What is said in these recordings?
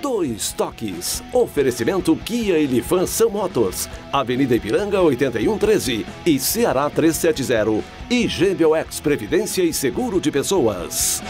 Dois Toques. Oferecimento Kia e Lifan São Motors. Avenida Ipiranga 8113 e Ceará 370. E GBOX Previdência e Seguro de Pessoas.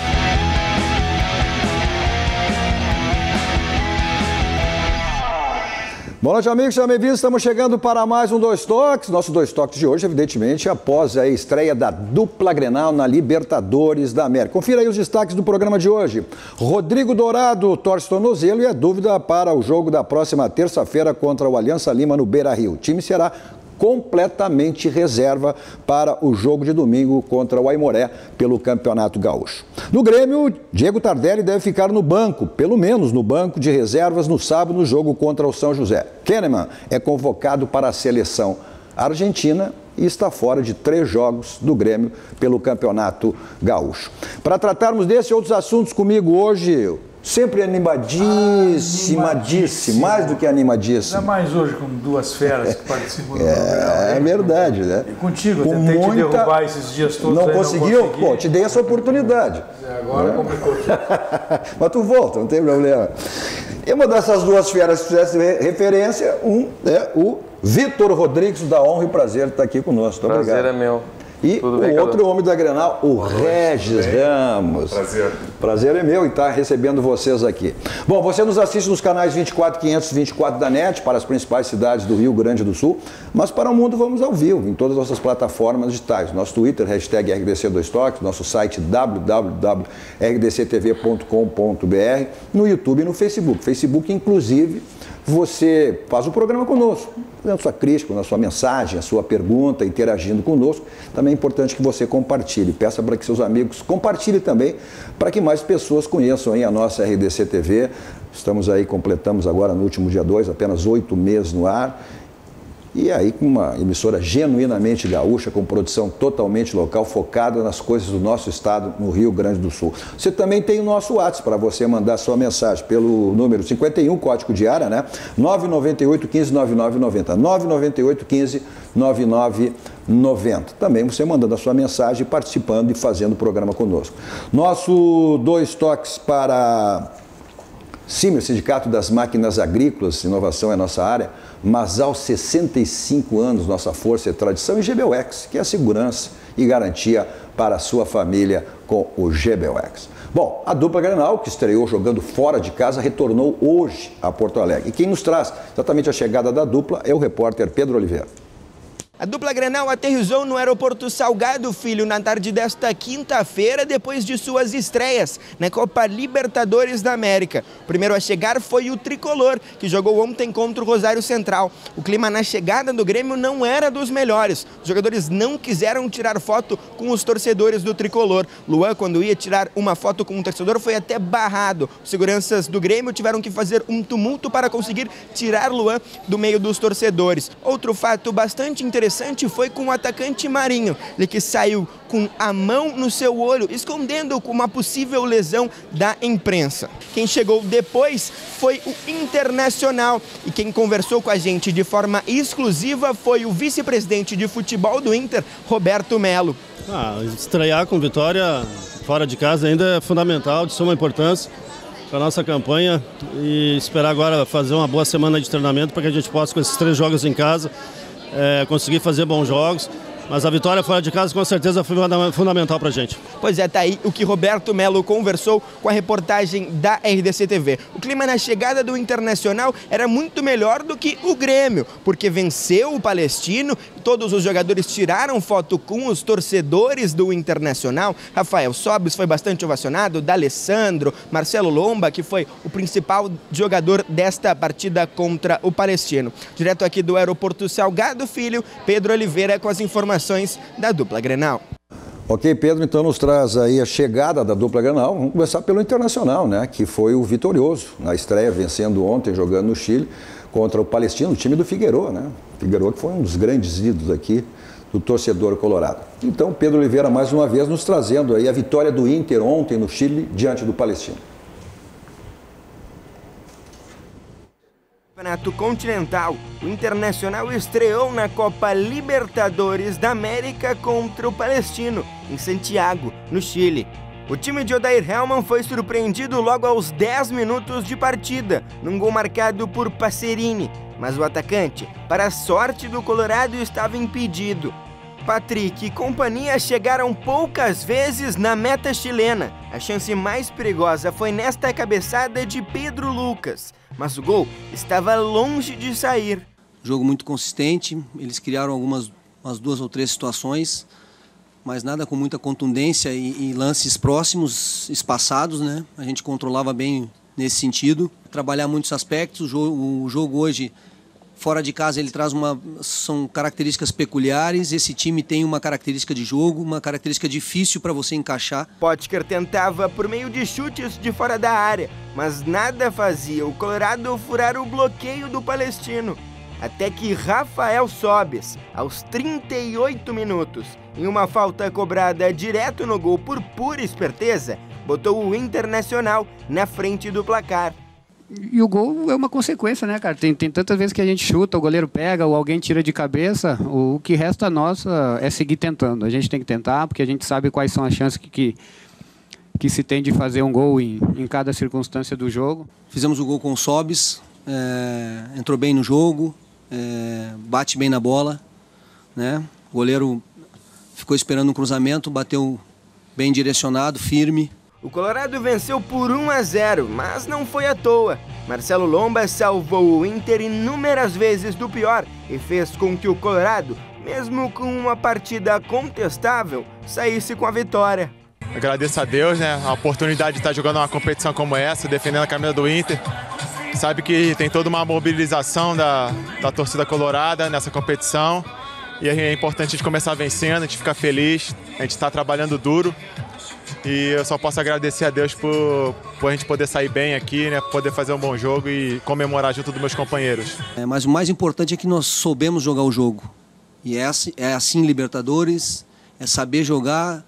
Boa noite, amigos, sejam bem-vindos. Estamos chegando para mais um Dois Toques. Nosso Dois Toques de hoje, evidentemente, após a estreia da dupla Grenal na Libertadores da América. Confira aí os destaques do programa de hoje. Rodrigo Dourado torce tornozelo e é dúvida para o jogo da próxima terça-feira contra o Aliança Lima no Beira-Rio. O time será completamente reserva para o jogo de domingo contra o Aimoré pelo Campeonato Gaúcho. No Grêmio, Diego Tardelli deve ficar no banco, pelo menos no banco de reservas no sábado no jogo contra o São José. Kahneman é convocado para a seleção argentina e está fora de 3 jogos do Grêmio pelo Campeonato Gaúcho. Para tratarmos desse e outros assuntos comigo hoje, sempre animadíssimo, mais do que animadíssimo. Ainda mais hoje com 2 feras que participam do programa. É verdade, né? E contigo, eu tentei te derrubar esses dias todos. Não conseguiu? Pô, te dei essa oportunidade. Agora complicou. Mas tu volta, não tem problema. E uma dessas 2 feras que fizesse referência, é o Vitor Rodrigues, da honra e prazer de estar aqui conosco. Muito obrigado. Prazer é meu. E o outro homem da Grenal, o Regis Ramos. Prazer. Prazer é meu em estar recebendo vocês aqui. Bom, você nos assiste nos canais 24, 524 da NET, para as principais cidades do Rio Grande do Sul, mas para o mundo vamos ao vivo, em todas as nossas plataformas digitais. Nosso Twitter, hashtag RDC2Toques, nosso site www.rdctv.com.br, no YouTube e no Facebook. Facebook, inclusive, você faz o programa conosco, dando sua crítica, na sua mensagem, a sua pergunta, interagindo conosco. Também é importante que você compartilhe. Peça para que seus amigos compartilhem também, para que mais pessoas conheçam aí a nossa RDC TV. Estamos aí, completamos agora no último dia 2, apenas 8 meses no ar. E aí com uma emissora genuinamente gaúcha, com produção totalmente local, focada nas coisas do nosso estado, no Rio Grande do Sul. Você também tem o nosso WhatsApp para você mandar sua mensagem pelo número 51, código de área, né? 998 15 9990. 998 15 9990. Também você mandando a sua mensagem, participando e fazendo o programa conosco. Nosso Dois Toques para Simmer, Sindicato das Máquinas Agrícolas, inovação é nossa área. Masal, 65 anos, nossa força e tradição, e GBOX, que é a segurança e garantia para a sua família com o GBOX. Bom, a dupla Grenal, que estreou jogando fora de casa, retornou hoje a Porto Alegre. E quem nos traz exatamente a chegada da dupla é o repórter Pedro Oliveira. A dupla Grenal aterrissou no aeroporto Salgado Filho na tarde desta quinta-feira, depois de suas estreias na Copa Libertadores da América. O primeiro a chegar foi o Tricolor, que jogou ontem contra o Rosário Central. O clima na chegada do Grêmio não era dos melhores. Os jogadores não quiseram tirar foto com os torcedores do Tricolor. Luan, quando ia tirar uma foto com um torcedor, foi até barrado. Os seguranças do Grêmio tiveram que fazer um tumulto para conseguir tirar Luan do meio dos torcedores. Outro fato bastante interessante foi com o atacante Marinho, ele que saiu com a mão no seu olho, escondendo uma possível lesão da imprensa. Quem chegou depois foi o Internacional e quem conversou com a gente de forma exclusiva foi o vice-presidente de futebol do Inter, Roberto Melo. Estrear com vitória fora de casa ainda é fundamental, de suma importância para a nossa campanha, e esperar agora fazer uma boa semana de treinamento para que a gente possa, com esses 3 jogos em casa, conseguir fazer bons jogos, mas a vitória fora de casa com certeza foi fundamental para a gente. Pois é, tá aí o que Roberto Melo conversou com a reportagem da RDC TV. O clima na chegada do Internacional era muito melhor do que o Grêmio, porque venceu o Palestino, todos os jogadores tiraram foto com os torcedores do Internacional. Rafael Sobis foi bastante ovacionado, D'Alessandro, Marcelo Lomba, que foi o principal jogador desta partida contra o Palestino. Direto aqui do aeroporto Salgado Filho, Pedro Oliveira com as informações da dupla Grenal. Ok, Pedro, então nos traz aí a chegada da dupla Grenal. Vamos começar pelo Internacional, né? Que foi o vitorioso na estreia, vencendo ontem, jogando no Chile, contra o Palestino, o time do Figueroa, né? Figueroa que foi um dos grandes ídolos aqui do torcedor colorado. Então, Pedro Oliveira, mais uma vez, nos trazendo aí a vitória do Inter ontem no Chile, diante do Palestino. Campeonato Continental, o Internacional estreou na Copa Libertadores da América contra o Palestino, em Santiago, no Chile. O time de Odair Hellmann foi surpreendido logo aos 10 minutos de partida, num gol marcado por Passerini, mas o atacante, para a sorte do Colorado, estava impedido. Patrick e companhia chegaram poucas vezes na meta chilena. A chance mais perigosa foi nesta cabeçada de Pedro Lucas, mas o gol estava longe de sair. Jogo muito consistente, eles criaram umas 2 ou 3 situações, mas nada com muita contundência e lances próximos, espaçados, né? A gente controlava bem nesse sentido. Trabalhar muitos aspectos, o jogo hoje, fora de casa, ele traz são características peculiares. Esse time tem uma característica de jogo, uma característica difícil para você encaixar. Potker tentava por meio de chutes de fora da área, mas nada fazia o Colorado furar o bloqueio do palestino. Até que Rafael Sobes, aos 38 minutos, em uma falta cobrada direto no gol por pura esperteza, botou o Internacional na frente do placar. E o gol é uma consequência, né, cara? Tem tantas vezes que a gente chuta, o goleiro pega ou alguém tira de cabeça. O que resta a nós é seguir tentando. A gente tem que tentar, porque a gente sabe quais são as chances que se tem de fazer um gol em cada circunstância do jogo. Fizemos o gol com o Sobes, entrou bem no jogo, bate bem na bola, né? O goleiro ficou esperando um cruzamento, bateu bem direcionado, firme. O Colorado venceu por 1-0, mas não foi à toa. Marcelo Lomba salvou o Inter inúmeras vezes do pior e fez com que o Colorado, mesmo com uma partida contestável, saísse com a vitória. Agradeço a Deus, né? A oportunidade de estar jogando uma competição como essa, defendendo a camisa do Inter. Sabe que tem toda uma mobilização da torcida colorada nessa competição. E é importante a gente começar vencendo, a gente ficar feliz, a gente está trabalhando duro. E eu só posso agradecer a Deus por a gente poder sair bem aqui, né? Poder fazer um bom jogo e comemorar junto dos meus companheiros. Mas o mais importante é que nós soubemos jogar o jogo. E é assim em Libertadores, é saber jogar,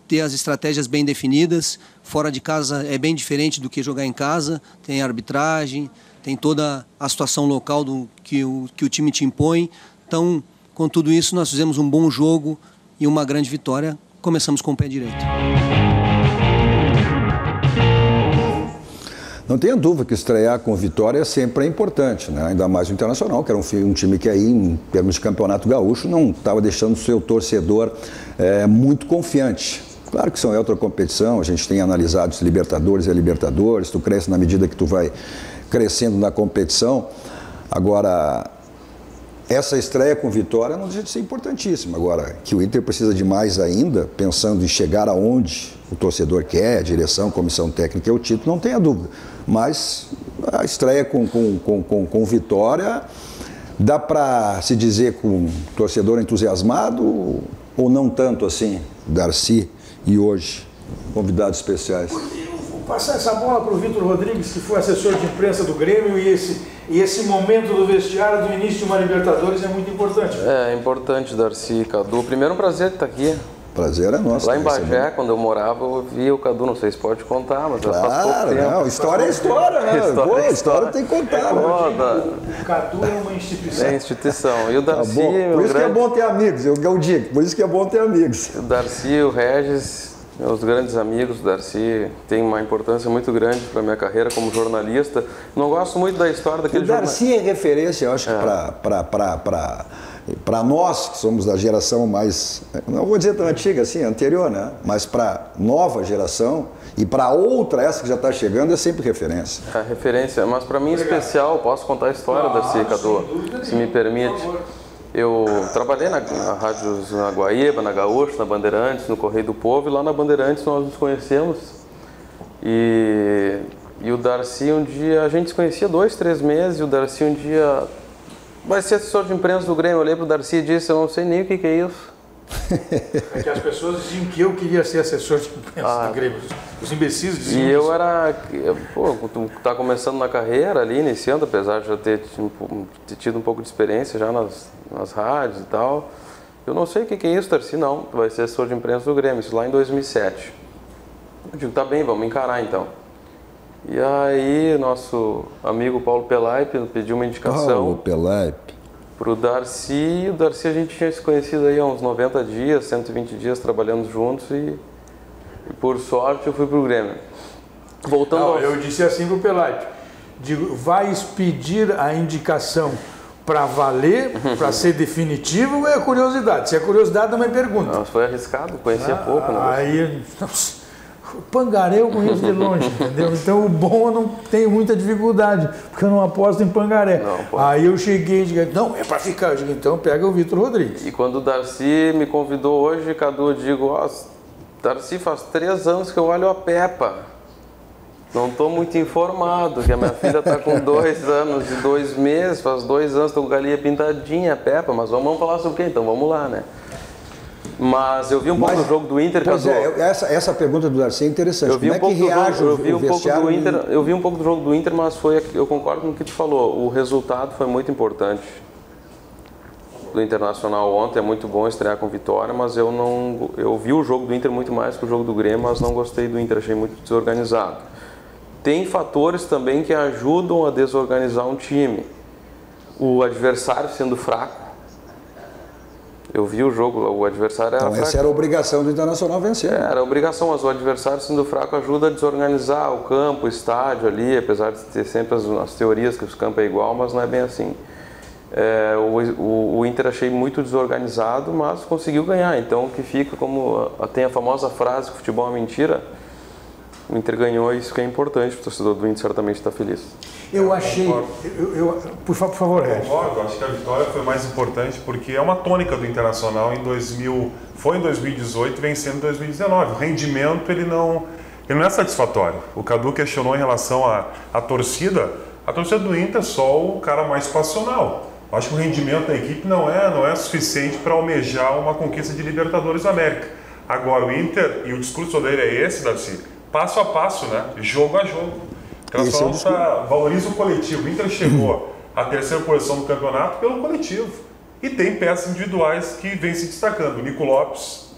ter as estratégias bem definidas. Fora de casa é bem diferente do que jogar em casa. Tem arbitragem, tem toda a situação local que o time te impõe. Então, com tudo isso, nós fizemos um bom jogo e uma grande vitória. Começamos com o pé direito. Não tenha dúvida que estrear com vitória sempre é importante, né? Ainda mais o Internacional, que era um time que aí, em termos de campeonato gaúcho, não estava deixando o seu torcedor muito confiante. Claro que são outra competição, a gente tem analisado os Libertadores e a Libertadores, tu cresce na medida que tu vai crescendo na competição. Agora, essa estreia com vitória não deixa de ser importantíssima. Agora, que o Inter precisa de mais ainda, pensando em chegar aonde o torcedor quer, a direção, comissão técnica e o título, não tenha dúvida. Mas a estreia com vitória, dá para se dizer com torcedor entusiasmado ou não tanto assim, Darcy e hoje, convidados especiais? Vou passar essa bola para o Vitor Rodrigues, que foi assessor de imprensa do Grêmio, e esse momento do vestiário, do início de uma Libertadores, é muito importante. É importante, Darcy, Cadu. Primeiro, um prazer estar aqui. Prazer é nosso. Lá em Bagé, quando eu morava, eu via o Cadu, não sei se pode contar, mas claro, faz pouco tempo. Não, história é história, né? História tem que contar. O Cadu é uma instituição. É instituição. E o Darcy... Tá bom. Por isso que é bom ter amigos, eu digo, por isso que é bom ter amigos. O Darcy, o Regis, meus grandes amigos. O Darcy tem uma importância muito grande para a minha carreira como jornalista. Não gosto muito da história daquele jornal. O Darcy é referência, eu acho, para nós, que somos da geração mais, não vou dizer tão antiga assim, anterior, né? Mas para nova geração e para outra, essa que já está chegando, é sempre referência. É referência, mas para mim especial, posso contar a história, Darcy, Cadu, se me permite. Eu trabalhei na rádio na Guaíba, na Gaúcha, na Bandeirantes, no Correio do Povo, e lá na Bandeirantes nós nos conhecemos. E o Darcy um dia, a gente se conhecia 2, 3 meses, e o Darcy um dia... Vai ser assessor de imprensa do Grêmio. Eu olhei para o Darcy e disse, eu não sei nem o que é isso. É que as pessoas diziam que eu queria ser assessor de imprensa do Grêmio. Os imbecis diziam isso. E eu era... Pô, tu tá começando na carreira ali, iniciando, apesar de já ter tido um pouco de experiência já nas rádios e tal. Eu não sei o que é isso, Darcy, não. Tu vai ser assessor de imprensa do Grêmio, isso lá em 2007. Eu digo, tá bem, vamos encarar então. E aí, nosso amigo Paulo Pelaipe pediu uma indicação para o Darcy. E o Darcy a gente tinha se conhecido aí há uns 90 dias, 120 dias trabalhando juntos. E E por sorte eu fui pro Grêmio. Voltando Não, eu disse assim pro Pelaipe, digo, vais pedir a indicação para valer, para ser definitivo, ou é curiosidade? Se é curiosidade, não me pergunta. Não, foi arriscado, conhecia pouco. Né? Aí, nossa, o Pangaré eu conheço de longe, entendeu? Então o bom eu não tenho muita dificuldade, porque eu não aposto em Pangaré. Aí eu cheguei e disse, não, é para ficar. Eu digo, então pega o Vitor Rodrigues. E quando o Darcy me convidou hoje, Cadu, eu digo, ó, Darcy, faz 3 anos que eu olho a Peppa. Não estou muito informado, que a minha filha está com 2 anos e 2 meses, faz 2 anos, estou com galinha pintadinha, Peppa, mas vamos falar sobre o quê? Então vamos lá, né? Mas eu vi um pouco do jogo do Inter, Pois essa pergunta do Darcy é interessante. Eu vi Como é que reage o vestiário? Eu vi um pouco do jogo do Inter, mas eu concordo com o que tu falou. O resultado foi muito importante. Do Internacional ontem é muito bom estrear com vitória, mas eu vi o jogo do Inter muito mais que o jogo do Grêmio, mas não gostei do Inter, achei muito desorganizado. Tem fatores também que ajudam a desorganizar um time. O adversário sendo fraco. Eu vi o jogo, o adversário era fraco. Essa era a obrigação do Internacional vencer. Era a obrigação, mas o adversário sendo fraco ajuda a desorganizar o campo, o estádio ali, apesar de ter sempre as teorias que o campo é igual, mas não é bem assim. O Inter achei muito desorganizado, mas conseguiu ganhar. Então, o que fica como tem a famosa frase que futebol é mentira, o Inter ganhou, isso que é importante, o torcedor do Inter certamente está feliz. Eu achei... Por favor, Red. Concordo, acho que a vitória foi mais importante porque é uma tônica do Internacional foi em 2018 vencendo em 2019. O rendimento ele não é satisfatório. O Cadu questionou em relação à torcida. A torcida do Inter é só o cara mais passional. Acho que o rendimento da equipe não é suficiente para almejar uma conquista de Libertadores da América. Agora o Inter, e o discurso dele é esse, Darcy, passo a passo, né? Jogo a jogo. O Internacional valoriza o coletivo. O Inter chegou à 3ª posição do campeonato pelo coletivo. E tem peças individuais que vêm se destacando. O Nico Lopes,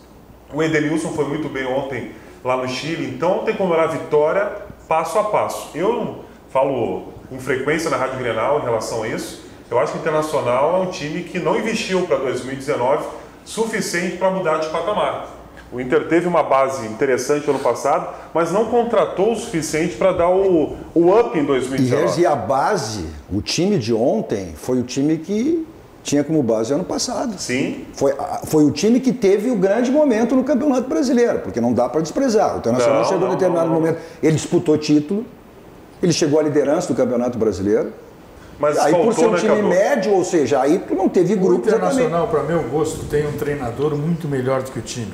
o Edenilson foi muito bem ontem lá no Chile. Então tem como a vitória passo a passo. Eu falo com frequência na Rádio Grenal em relação a isso. Eu acho que o Internacional é um time que não investiu para 2019 suficiente para mudar de patamar. O Inter teve uma base interessante ano passado, mas não contratou o suficiente para dar o up em 2019. E a base, o time de ontem, foi o time que tinha como base ano passado. Sim. Foi o time que teve o grande momento no Campeonato Brasileiro, porque não dá para desprezar. O Internacional chegou em determinado momento, ele disputou título, ele chegou à liderança do Campeonato Brasileiro. Mas aí por ser um time médio, ou seja, aí tu não teve grupo. O Internacional, para meu gosto, tem um treinador muito melhor do que o time.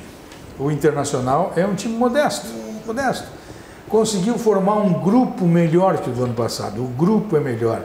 O Internacional é um time modesto. Conseguiu formar um grupo melhor que o do ano passado. O grupo é melhor.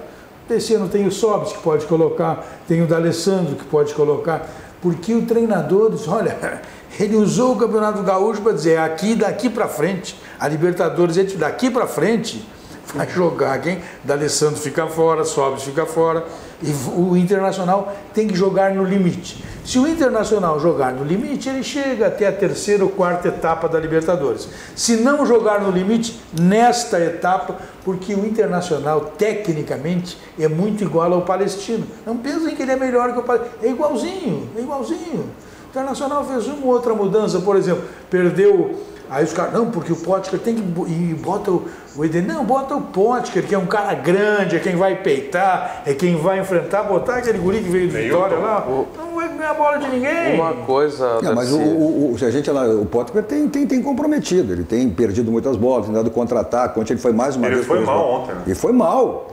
Esse ano tem o Sobis que pode colocar, tem o D'Alessandro que pode colocar, porque o treinador diz, olha, ele usou o Campeonato Gaúcho para dizer, daqui para frente, a Libertadores é daqui para frente, vai jogar quem? D'Alessandro fica fora, Sobis fica fora, e o Internacional tem que jogar no limite. Se o Internacional jogar no limite, ele chega até a 3ª ou 4ª etapa da Libertadores. Se não jogar no limite, nesta etapa, porque o Internacional, tecnicamente, é muito igual ao Palestino. Não pensem que ele é melhor que o Palestino. É igualzinho. O Internacional fez uma ou outra mudança, por exemplo, perdeu... Aí os caras, não, porque o Potker tem que... E bota o Eden, não, bota o Potker, que é um cara grande, é quem vai peitar, é quem vai enfrentar, botar aquele guri que veio de Vitória lá, não vai ganhar a bola de ninguém. Uma coisa... Não, mas o Potker tem comprometido, ele tem perdido muitas bolas, tem dado contra-ataque, ontem ele foi mais uma vez... Ele foi mal ontem, né? Ele foi mal.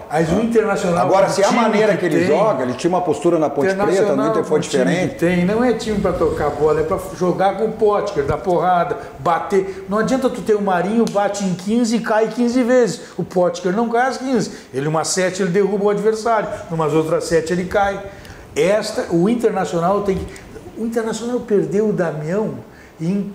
Mas o Internacional... Agora, se a maneira que ele joga, ele tinha uma postura na Ponte Preta, no Inter foi diferente. Não é time para tocar bola, é para jogar com o Potker, dar porrada, bater. Não adianta tu ter o Marinho, bate em 15 e cai 15 vezes. O Potker não cai às 15. Ele, numa 7, ele derruba o adversário. Numas outras 7, ele cai. O Internacional tem que... O Internacional perdeu o Damião,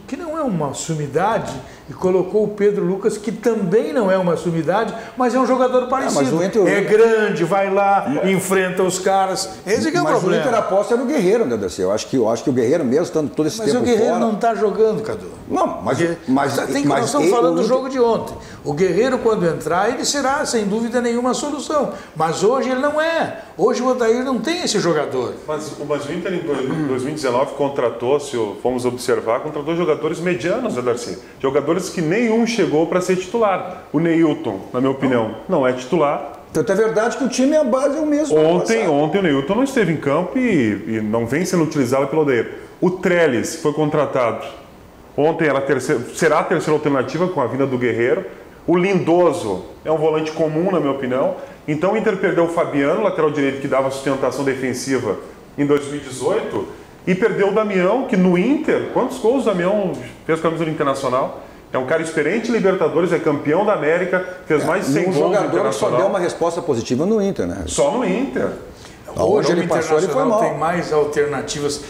que não é uma sumidade, e colocou o Pedro Lucas, que também não é uma sumidade, mas é um jogador parecido. Mas o Inter... É grande, vai lá, enfrenta os caras. Esse que é o problema. Mas o Inter aposta no Guerreiro, né, Darcy? Eu acho que o Guerreiro, mesmo estando todo esse tempo fora... Mas o Guerreiro não está jogando, Cadu. Não, mas nós estamos falando do jogo de ontem. O Guerreiro, quando entrar, ele será, sem dúvida nenhuma, a solução. Mas hoje ele não é. Hoje o Odair não tem esse jogador. Mas o Inter em 2019 contratou, se formos observar, contratou jogadores medianos, né, Darcy? Jogadores que nenhum chegou para ser titular. O Neilton, na minha opinião, não é titular. Tanto é verdade que o time, a base é o mesmo. Ontem o Neilton não esteve em campo e não vem sendo utilizado pelo Odair. O Trellis foi contratado. Ontem será a terceira alternativa com a vinda do Guerreiro. O Lindoso é um volante comum, na minha opinião. Então o Inter perdeu o Fabiano, lateral direito, que dava sustentação defensiva em 2018. E perdeu o Damião, que no Inter... Quantos gols o Damião fez com a camisa do Internacional? É um cara experiente em Libertadores, é campeão da América, fez mais de 100 gols no Internacional. Um jogador que só deu uma resposta positiva no Inter, né? Só no Inter. Hoje ele passou, ele foi mal. Tem mais alternativas,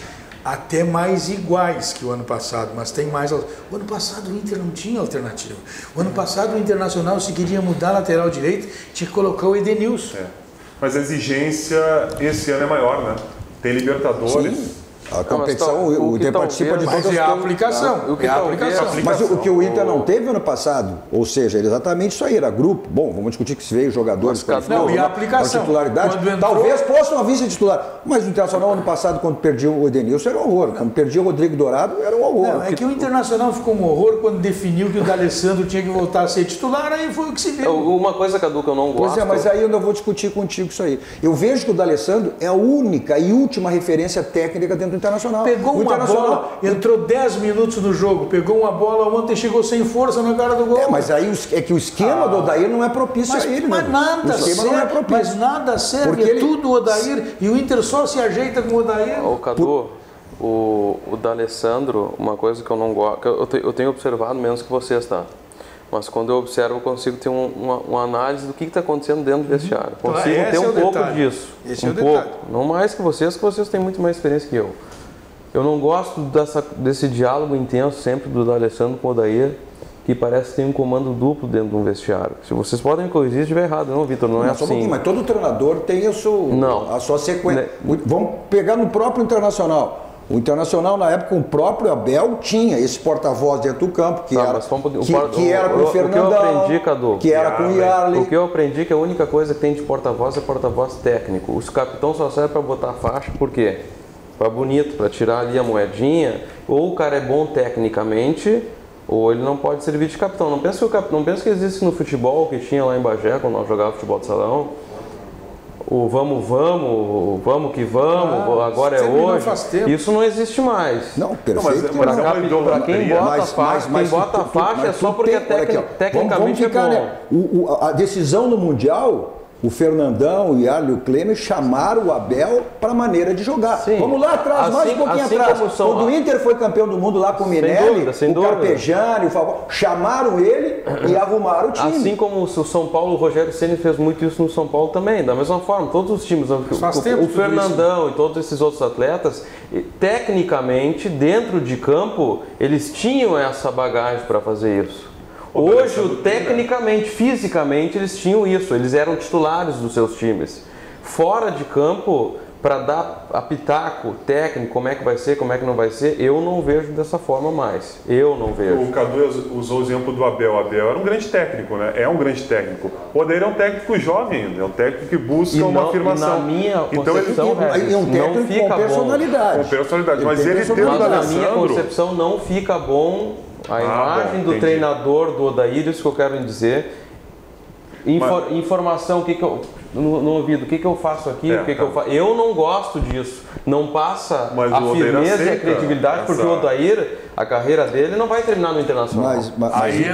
até mais iguais que o ano passado, mas tem mais... O ano passado o Inter não tinha alternativa. O ano passado o Internacional, se queria mudar a lateral direito, tinha que colocar o Edenilson. Mas a exigência esse ano é maior, né? Tem Libertadores... Sim. A competição, o Inter participa de todas as... Mas é a aplicação. Mas o que o Inter não teve ano passado, ou seja, exatamente isso aí, era grupo. Bom, vamos discutir que se veio jogadores... Não, e a aplicação. Titularidade, talvez possam vir ser titular. Mas o Internacional, ano passado, quando perdia o Edenilson, era um horror. Quando perdia o Rodrigo Dourado, era um horror. Não, é que o Internacional ficou um horror quando definiu que o D'Alessandro tinha que voltar a ser titular, aí foi o que se viu. Uma coisa, Cadu, que eu não gosto... Pois é, mas aí eu não vou discutir contigo isso aí. Eu vejo que o D'Alessandro é a única e última referência técnica dentro do Internacional. Pegou uma bola, entrou 10 minutos no jogo, pegou uma bola, ontem chegou sem força na cara do gol. Mas aí é que o esquema do Odair não é propício a ele, mas né? Nada serve, não é propício. Mas nada serve, porque é tudo o Odair, e o Inter só se ajeita com o Odair. Ô, Cadu, o D'Alessandro, uma coisa que eu não gosto, eu tenho observado menos que vocês, tá? Mas quando eu observo, eu consigo ter uma análise do que está acontecendo dentro do vestiário. Consigo ter um pouco disso. Esse é o detalhe. Não mais que vocês têm muito mais experiência que eu. Eu não gosto desse diálogo intenso sempre do D'Alessandro com o Odair, que parece que tem um comando duplo dentro de um vestiário. Se vocês podem me corrigir se estiver errado, não, Vitor, não é assim. Mas todo treinador tem a sua sequência. Vamos pegar no próprio Internacional. O Internacional, na época, o próprio Abel tinha esse porta-voz dentro do campo, que era com o Fernandão, o que eu aprendi, Cadu, que era com o Yarley. O que eu aprendi é que a única coisa que tem de porta-voz é porta-voz técnico. Os capitães só servem para botar a faixa, por quê? Para bonito, para tirar ali a moedinha. Ou o cara é bom tecnicamente, ou ele não pode servir de capitão. Não pensa que existe no futebol que tinha lá em Bagé, quando nós jogávamos futebol de salão. O vamos que vamos, agora é hoje. Isso não existe mais. Não, perfeito. Para quem bota a faixa é só porque tecnicamente é bom. A decisão no Mundial, o Fernandão, o Yarley e o Clemer chamaram o Abel para a maneira de jogar. Sim. Vamos lá atrás, mais um pouquinho atrás. Quando o Inter foi campeão do mundo lá com o Minelli, o Carpegiani, o Favão, chamaram ele e arrumaram o time. Assim como o São Paulo, o Rogério Ceni fez muito isso no São Paulo também, da mesma forma, todos os times, o Fernandão e todos esses outros atletas, tecnicamente, dentro de campo, eles tinham essa bagagem para fazer isso. Hoje, tecnicamente, fisicamente, eles tinham isso, eles eram titulares dos seus times. Fora de campo, para dar a pitaco técnico, como é que vai ser, como é que não vai ser, eu não vejo dessa forma mais. Eu não vejo. O Cadu usou o exemplo do Abel. O Abel era um grande técnico, né? É um grande técnico. O Odair é um técnico jovem ainda, é um técnico que busca uma afirmação. Na minha concepção, não fica com personalidade. Com personalidade. Mas ele tendo o na minha concepção não fica bom a imagem do treinador do Odair, isso que eu quero dizer. Informação, o que eu... No ouvido, o que eu faço aqui, o que eu faço. Eu não gosto disso. Não passa a firmeza e a credibilidade, porque o Odair, a carreira dele não vai terminar no Internacional. Mas aí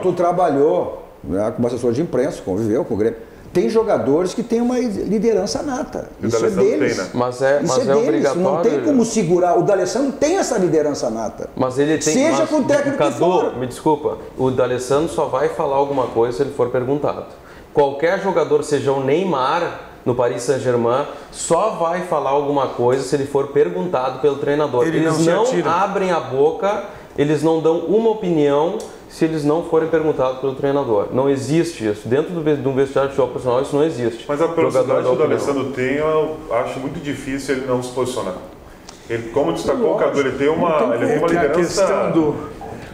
tu trabalhou, né, como assessor de imprensa, conviveu com o Grêmio. Tem jogadores que têm uma liderança nata. Isso é deles. Tem, né? Mas é obrigatório. Não tem como segurar. O D'Alessandro tem essa liderança nata. Mas ele tem. Seja com o técnico que for. Me desculpa. O D'Alessandro só vai falar alguma coisa se ele for perguntado. Qualquer jogador, seja o Neymar no Paris Saint-Germain, só vai falar alguma coisa se ele for perguntado pelo treinador. Eles não abrem a boca eles não dão uma opinião se eles não forem perguntados pelo treinador. Não existe isso. Dentro de um vestiário de futebol profissional, isso não existe. Mas a velocidade que o D'Alessandro tem, eu acho muito difícil ele não se posicionar. Ele, como destacou o Cadu, ele tem uma liderança...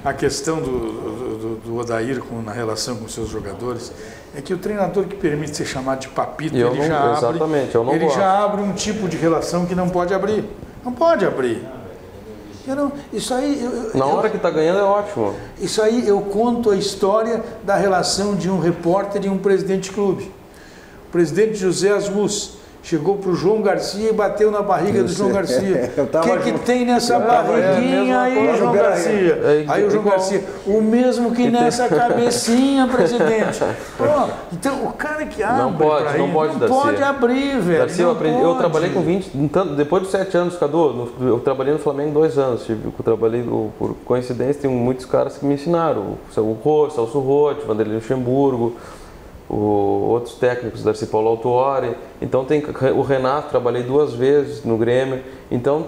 A questão do Odair na relação com seus jogadores é que o treinador que permite ser chamado de papito, ele já abre um tipo de relação que não pode abrir. Não pode abrir. Isso aí... Na hora que está ganhando é ótimo. Isso aí eu conto a história da relação de um repórter e um presidente de clube. O presidente José Asmus chegou para o João Garcia e bateu na barriga do João Garcia. O que tem nessa barriguinha aí, João Garcia? Aí o João Garcia, o mesmo que nessa cabecinha, presidente. Pô, então o cara que abre não pode abrir, velho. Darcy, eu trabalhei com 20, depois dos 7 anos, Cadu, eu trabalhei no Flamengo 2 anos. Eu trabalhei, por coincidência, tem muitos caras que me ensinaram. O Celso Roth, Vanderlei Luxemburgo, outros técnicos, Darcy Paulo Autuori. Então tem o Renato, trabalhei 2 vezes no Grêmio. Então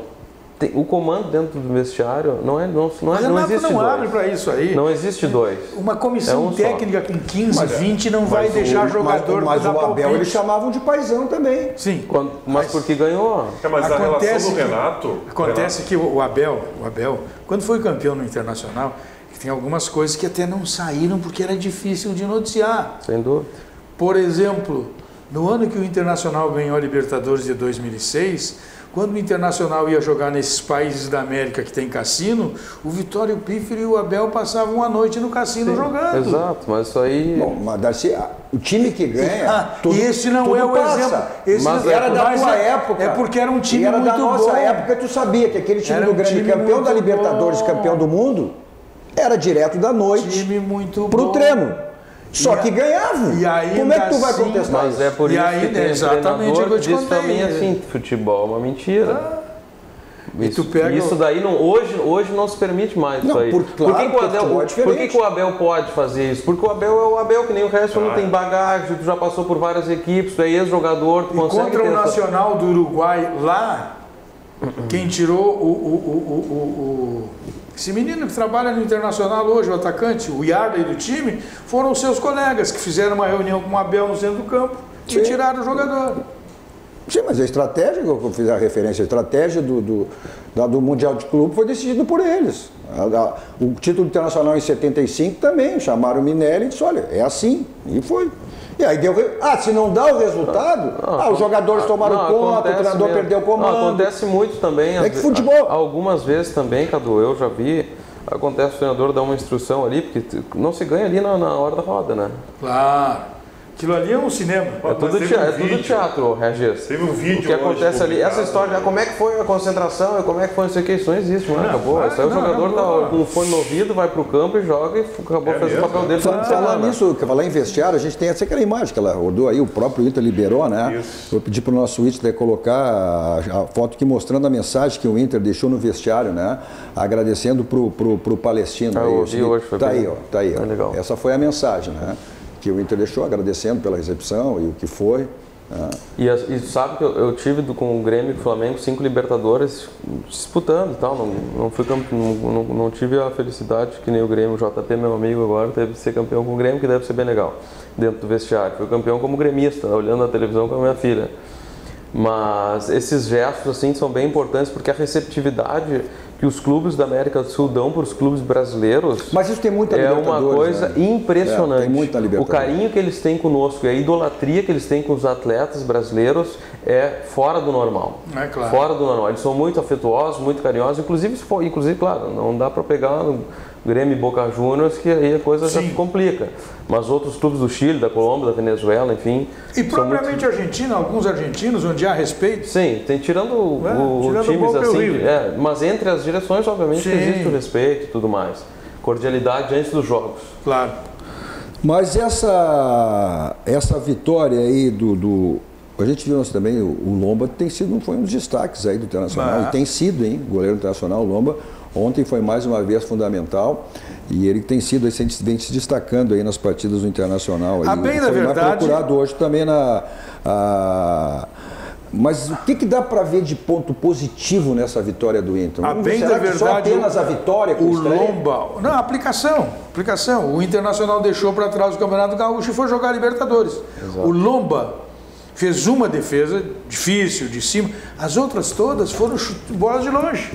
o comando dentro do vestiário não existe dois. Não abre para isso aí. Não existe 2. Uma comissão técnica com 15, 20 não vai deixar jogador. Mas o Abel eles chamavam de paizão também. Sim. Mas porque ganhou. Mas a relação do Renato... Acontece que o Abel, quando foi campeão no Internacional, tem algumas coisas que até não saíram porque era difícil de noticiar. Sem dúvida. Por exemplo, no ano que o Internacional ganhou a Libertadores de 2006, quando o Internacional ia jogar nesses países da América que tem cassino, o Vitório Pífero e o Abel passavam a noite no cassino jogando. Exato, mas isso aí... Bom, mas Darcy, o time que ganha... e esse não é o exemplo. Mas era da tua época. É porque era um time muito bom. Era da nossa época, tu sabia que aquele time do Grêmio, campeão da Libertadores, campeão do mundo... Era direto da noite pro treino. Só que ganhava. Como é que tu vai contestar isso? Mas é por isso que tem exatamente o que eu te contei. Pra mim assim, futebol é uma mentira. Isso daí hoje não se permite mais. Não, por que o Abel pode fazer isso? Porque o Abel é o Abel, que nem o resto não tem bagagem, tu já passou por várias equipes, tu é ex-jogador, tu consegue... Contra o Nacional do Uruguai lá, quem tirou esse menino que trabalha no Internacional hoje, o atacante, o Yardley do time, foram os seus colegas que fizeram uma reunião com o Abel no centro do campo e tiraram o jogador. Sim, mas a estratégia, que eu fiz a referência, a estratégia do Mundial de Clube foi decidido por eles. O título internacional em 75 também, chamaram o Minelli e disse, olha, é assim, e foi. E aí deu... se não dá o resultado, os jogadores tomaram conta, o treinador perdeu o comando. Acontece muito também. É que futebol... Algumas vezes também, Cadu, eu já vi, acontece o treinador dar uma instrução ali, porque não se ganha ali na hora da roda, né? Claro. Aquilo ali é um cinema. É tudo teatro, Regis. Teve um vídeo. O que acontece ali, essa história, como é que foi a concentração, como é que foi isso aqui, isso não existe, mano. Acabou. Isso aí o jogador tá com o fone no ouvido, vai pro campo e joga e acabou fazendo o papel dele. Falar nisso, falar em vestiário, a gente tem aquela imagem que ela rodou aí, o próprio Inter liberou, né? Isso. Eu pedi pro nosso Inter colocar a foto aqui mostrando a mensagem que o Inter deixou no vestiário, né? Agradecendo pro Palestino. Hoje foi tá aí, ó. Tá aí, ó. Legal. Essa foi a mensagem, né? Que o Inter deixou, agradecendo pela recepção e o que foi. E sabe que eu tive com o Grêmio e o Flamengo 5 Libertadores disputando e tal, não tive a felicidade que nem o Grêmio, o JP, meu amigo agora, teve que ser campeão com o Grêmio, que deve ser bem legal, dentro do vestiário. Fui campeão como gremista, olhando a televisão com a minha filha. Mas esses gestos assim são bem importantes porque a receptividade que os clubes da América do Sul dão para os clubes brasileiros, mas isso tem muita é uma coisa impressionante. Tem muita o carinho que eles têm conosco e a idolatria que eles têm com os atletas brasileiros é fora do normal. É claro. Fora do normal. Eles são muito afetuosos, muito carinhosos. Inclusive, claro, não dá para pegar Grêmio e Boca Juniors, que aí a coisa já se complica. Mas outros clubes do Chile, da Colômbia, da Venezuela, enfim... E propriamente Argentina, alguns argentinos, onde há respeito... Sim, tirando times assim... mas entre as direções, obviamente, existe o respeito e tudo mais. Cordialidade antes dos jogos. Claro. Mas essa vitória aí a gente viu também, o Lomba foi um dos destaques aí do Internacional, e tem sido, hein, goleiro internacional, o Lomba. Ontem foi mais uma vez fundamental e ele tem sido, vem se destacando aí nas partidas do Internacional. A bem da foi verdade... mais procurado hoje também Mas o que dá para ver de ponto positivo nessa vitória do Inter? Bem da verdade, só apenas a vitória com o Lomba... Não, aplicação. O Internacional deixou para trás o Campeonato Gaúcho e foi jogar Libertadores. Exato. O Lomba fez uma defesa difícil, de cima. As outras todas foram bolas de longe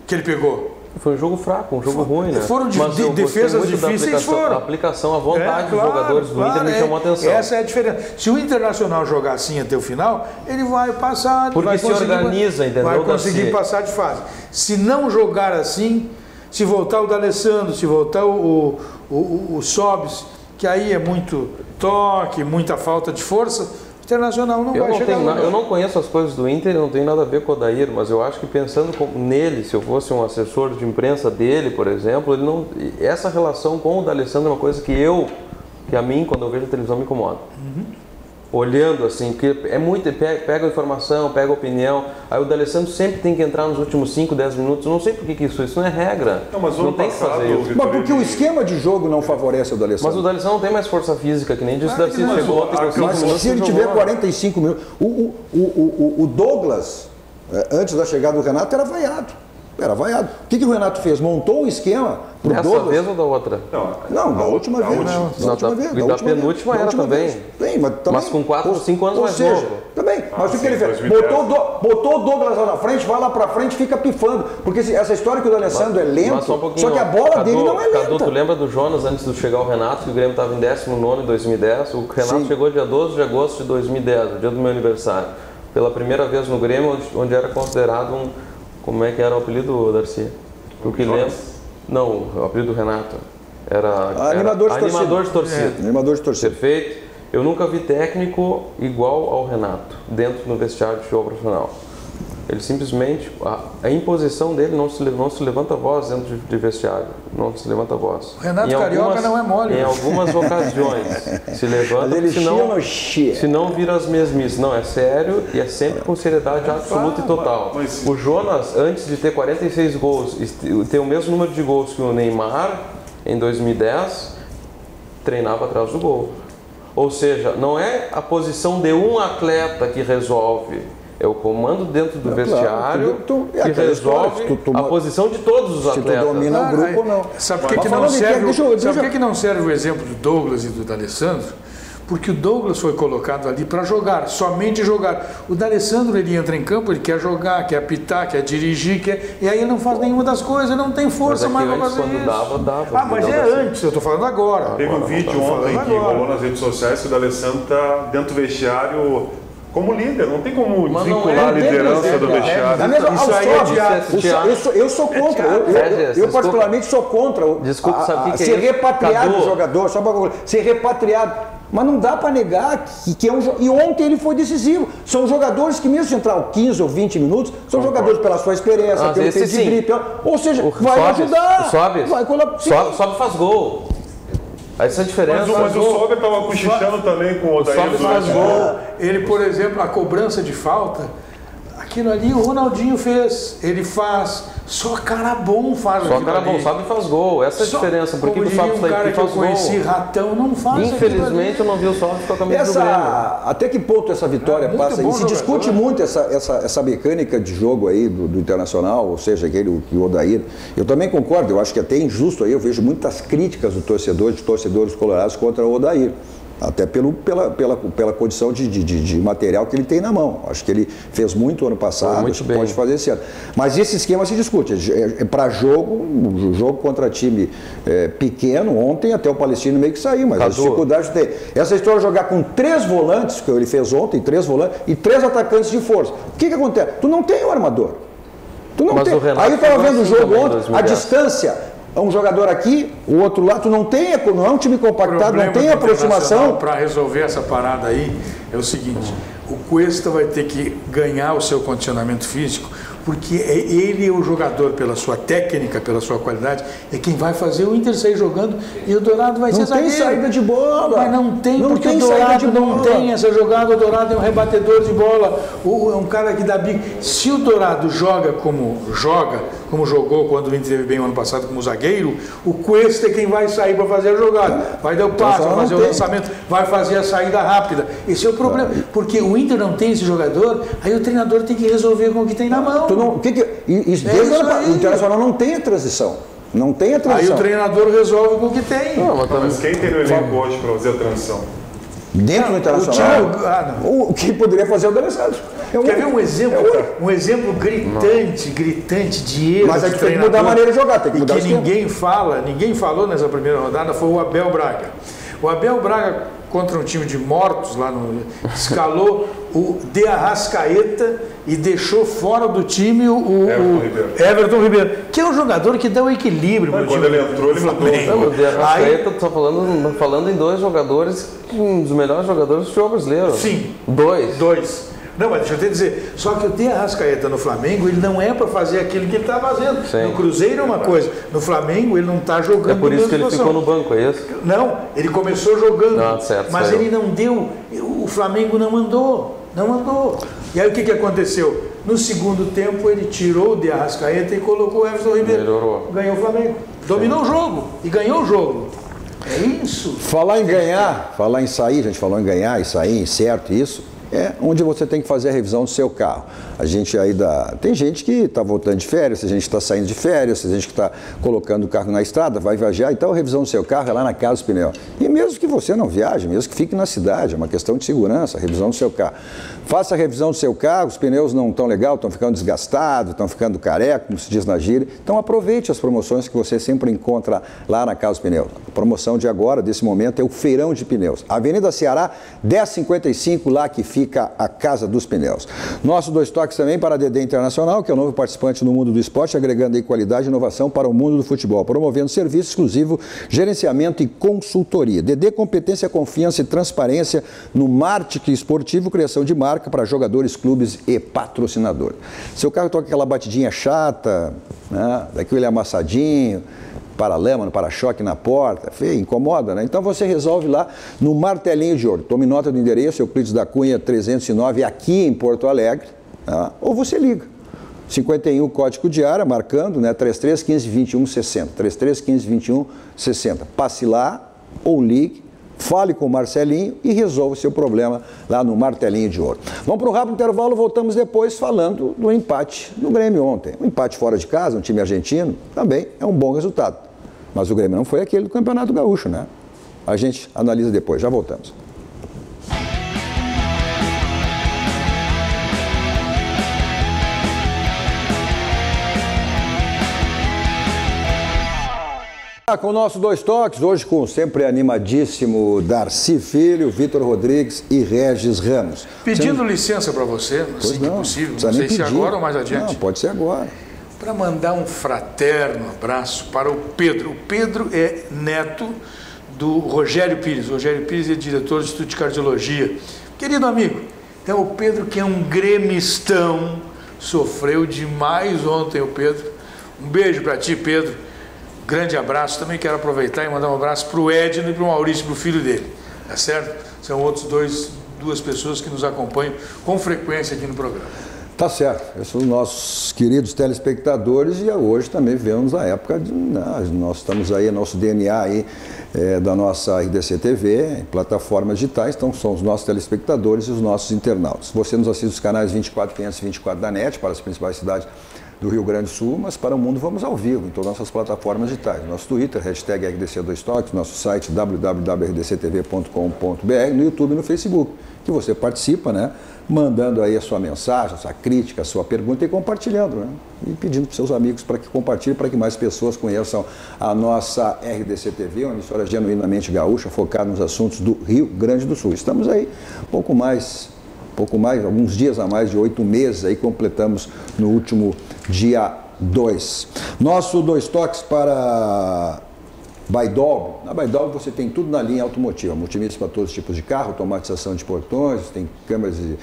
que ele pegou. Foi um jogo fraco, um jogo ruim, né? Foram defesas difíceis, foram. A aplicação, a vontade dos jogadores do Inter me chamou a atenção. Essa é a diferença. Se o Internacional jogar assim até o final, ele vai passar... Porque se organiza, entendeu? Vai conseguir passar de fase. Se não jogar assim, se voltar o D'Alessandro, se voltar o Sobis, que aí é muito toque, muita falta de força... Internacional não vai chegar. Eu não conheço as coisas do Inter, não tem nada a ver com o Odair, mas eu acho que pensando nele, se eu fosse um assessor de imprensa dele, por exemplo, ele não, essa relação com o D'Alessandro é uma coisa que a mim, quando eu vejo a televisão, me incomoda. Olhando assim, porque é muito, pega a informação, pega a opinião, aí o D'Alessandro sempre tem que entrar nos últimos 5, 10 minutos, eu não sei por que isso não é regra, não tem que fazer isso. Mas porque o esquema de jogo não favorece o D'Alessandro. Mas o D'Alessandro não tem mais força física, que nem disse, deve ser chegou ontem com 5 minutos. Mas se ele tiver 45 minutos, o Douglas, antes da chegada do Renato, era vaiado. O que o Renato fez? Montou um esquema pro Dessa Douglas. vez ou da outra? Não, da última vez. E da penúltima era também. Mas com 4 ou 5 anos mais novo. Também. Mas o que ele fez? Botou o Douglas lá na frente, vai lá pra frente e fica pifando. Porque essa história que o D'Alessandro é lento, só que a bola dele não é lenta. Cadu, tu lembra do Jonas antes de chegar o Renato, que o Grêmio estava em 19º em 2010? O Renato chegou dia 12 de agosto de 2010, o dia do meu aniversário. Pela primeira vez no Grêmio, onde era considerado um... Como é que era o apelido, Darcy? O que lembra? Não, o apelido do Renato. Era animador de torcida. Animador de torcida. Perfeito. Eu nunca vi técnico igual ao Renato, dentro do vestiário de futebol profissional. Ele simplesmente, a imposição dele não se levanta a voz dentro de vestiário, não se levanta a voz. O Renato Carioca não é mole. Em algumas ocasiões se levanta, se não vira as mesmices. Não, é sério e é sempre com seriedade absoluta e total. O Jonas, antes de ter 46 gols e ter o mesmo número de gols que o Neymar, em 2010, treinava atrás do gol. Ou seja, não é a posição de um atleta que resolve. É o comando dentro do vestiário que resolve a posição de todos os atletas. Se tu domina o grupo ou não. Sabe por que não serve o exemplo do Douglas e do D'Alessandro? Porque o Douglas foi colocado ali para jogar, somente jogar. O D'Alessandro, ele entra em campo, ele quer jogar, quer apitar, quer dirigir, e aí ele não faz nenhuma das coisas, não tem força mais para fazer isso. Dava. Mas é antes, eu estou falando agora. Teve um vídeo ontem que rolou nas redes sociais que o D'Alessandro está dentro do vestiário como líder, não tem como desvincular a liderança do vestiário. Isso aí eu sou contra. Eu particularmente sou contra ser repatriado o jogador, só para ser repatriado. Mas não dá para negar que é um jogo. E ontem ele foi decisivo. São jogadores que, mesmo se entrar 15 ou 20 minutos, são jogadores pela sua experiência, pelo pedigree, ou seja, vai ajudar. Sobe faz gol. Essa é a diferença. Mas o Sobe estava cochichando também com o Odair. Faz gol. Ele, por exemplo, a cobrança de falta, aquilo ali o Ronaldinho fez. Ele faz. Só cara bom faz. Só cara bom, sabe faz gol. Essa é a diferença. Por que o Sobe está aqui faz gol? Esse ratão não faz. Infelizmente eu não vi o Sobe com a camisa do Grêmio. Até que ponto essa vitória passa? E se discute muito essa mecânica de jogo aí do Internacional, ou seja, aquele que o Odair. Eu também concordo, eu acho que até injusto aí, eu vejo muitas críticas de torcedores colorados contra o Odair. Até pela condição de material que ele tem na mão. Acho que ele fez muito ano passado, pode fazer esse ano. Mas esse esquema se discute. Para jogo contra time pequeno, ontem até o Palestino meio que saiu, mas a dificuldade tem. Essa história de jogar com 3 volantes, que ele fez ontem, 3 volantes, e 3 atacantes de força. O que acontece? Tu não tem o armador. Tu não tem. Aí eu estava vendo o jogo ontem, a distância. Um jogador aqui, o outro lá, tu não é um time compactado, não tem aproximação. Para resolver essa parada aí, é o seguinte, o Cuesta vai ter que ganhar o seu condicionamento físico, porque ele é o jogador, pela sua técnica, pela sua qualidade, é quem vai fazer o Inter sair jogando e o Dourado vai ser zagueiro. Não tem saída de bola. Mas não tem, porque o Dourado não tem essa jogada, o Dourado é um rebatedor de bola, é um cara que dá bico. Se o Dourado joga como joga, como jogou quando o Inter teve bem o ano passado como zagueiro, o Cuesta é quem vai sair para fazer a jogada. Vai dar o passe, vai fazer o lançamento, vai fazer a saída rápida. Esse é o problema, porque o Inter não tem esse jogador, aí o treinador tem que resolver com o que tem na mão. O Internacional não tem a transição. Não tem a transição. Aí o treinador resolve com o que tem. Mas quem tem no elenco hoje para fazer a transição? Dentro do Internacional, o que poderia fazer é o D'Alessandro. Quer ver um exemplo gritante de erro? Mas é que tem que mudar a maneira de jogar, tem que mudar o esquema. Ninguém falou nessa primeira rodada, foi o Abel Braga. O Abel Braga, contra um time de mortos, escalou o De Arrascaeta e deixou fora do time o Everton Ribeiro, que é um jogador que dá o equilíbrio para o time. Quando ele entrou, ele mudou. O De Arrascaeta, estou falando em dois jogadores, um dos melhores jogadores do futebol brasileiro. Sim. Dois. Não, mas deixa eu te dizer, só que o De Arrascaeta no Flamengo, ele não é para fazer aquilo que ele está fazendo. Sim. No Cruzeiro é uma coisa, no Flamengo ele não está jogando. É por isso que ele ficou no banco, é isso? Não, ele começou jogando, certo, mas saiu. ele não deu, o Flamengo não andou. E aí o que aconteceu? No segundo tempo ele tirou o De Arrascaeta e colocou o Everton Ribeiro. Melhorou. Ganhou o Flamengo. Dominou o jogo e ganhou o jogo. É isso. Falar em ganhar, falar em sair, a gente falou em ganhar e sair, certo, isso. É onde você tem que fazer a revisão do seu carro. A gente aí tem gente que está voltando de férias, tem gente que está saindo de férias, tem gente que está colocando o carro na estrada, vai viajar, então a revisão do seu carro é lá na Casa dos Pneus. E mesmo que você não viaje, mesmo que fique na cidade, é uma questão de segurança, a revisão do seu carro. Faça a revisão do seu carro, os pneus não estão legal, estão ficando desgastados, estão ficando careca, como se diz na gíria. Então aproveite as promoções que você sempre encontra lá na Casa dos Pneus. A promoção de agora, desse momento, é o Feirão de Pneus. Avenida Ceará, 1055, lá que fica a Casa dos Pneus. Nosso dois toques também para a DD Internacional, que é o novo participante no mundo do esporte, agregando aí qualidade e inovação para o mundo do futebol, promovendo serviço exclusivo, gerenciamento e consultoria. DD, competência, confiança e transparência no marketing esportivo, criação de marca para jogadores, clubes e patrocinadores. Seu carro toca aquela batidinha chata, né? Daquele amassadinho, para-lama, no para-choque na porta, feio, incomoda, né? Então você resolve lá no Martelinho de Ouro. Tome nota do endereço, Euclides da Cunha 309, aqui em Porto Alegre, tá? Ou você liga. 51, código de área, marcando, né? 33 15 21 60. 33 15 21 60. Passe lá ou ligue, fale com o Marcelinho e resolva o seu problema lá no Martelinho de Ouro. Vamos para um rápido intervalo, voltamos depois falando do empate do Grêmio ontem. Um empate fora de casa, um time argentino, também é um bom resultado. Mas o Grêmio não foi aquele do Campeonato Gaúcho, né? A gente analisa depois, já voltamos. Com o nosso dois toques, hoje com o sempre animadíssimo Darcy Filho, Vitor Rodrigues e Regis Ramos. Pedindo licença para você, assim que possível, não sei se agora ou mais adiante. Não, pode ser agora. Para mandar um fraterno abraço para o Pedro. O Pedro é neto do Rogério Pires. O Rogério Pires é diretor do Instituto de Cardiologia. Querido amigo, então o Pedro, que é um gremistão, sofreu demais ontem, o Pedro. Um beijo para ti, Pedro. Grande abraço. Também quero aproveitar e mandar um abraço para o Edno e para o Maurício, para o filho dele. Tá certo? São duas pessoas que nos acompanham com frequência aqui no programa. Tá certo. Esses são os nossos queridos telespectadores e hoje também vemos a época de... Nós estamos aí, nosso DNA aí da nossa RDC TV, em plataformas digitais, então são os nossos telespectadores e os nossos internautas. Você nos assiste os canais 24, 524 da NET para as principais cidades do Rio Grande do Sul, mas para o mundo vamos ao vivo em todas as nossas plataformas digitais. Nosso Twitter, hashtag RDC2Toques, nosso site www.rdctv.com.br, no YouTube e no Facebook, que você participa, né? Mandando aí a sua mensagem, a sua crítica, a sua pergunta e compartilhando, né? E pedindo para os seus amigos para que compartilhem, para que mais pessoas conheçam a nossa RDC TV, uma emissora genuinamente gaúcha, focada nos assuntos do Rio Grande do Sul. Estamos aí pouco mais, alguns dias a mais de 8 meses, aí completamos no último dia 2. Nosso dois toques para Baidol. Na Baidol você tem tudo na linha automotiva, multimídia para todos os tipos de carro, automatização de portões, tem câmeras de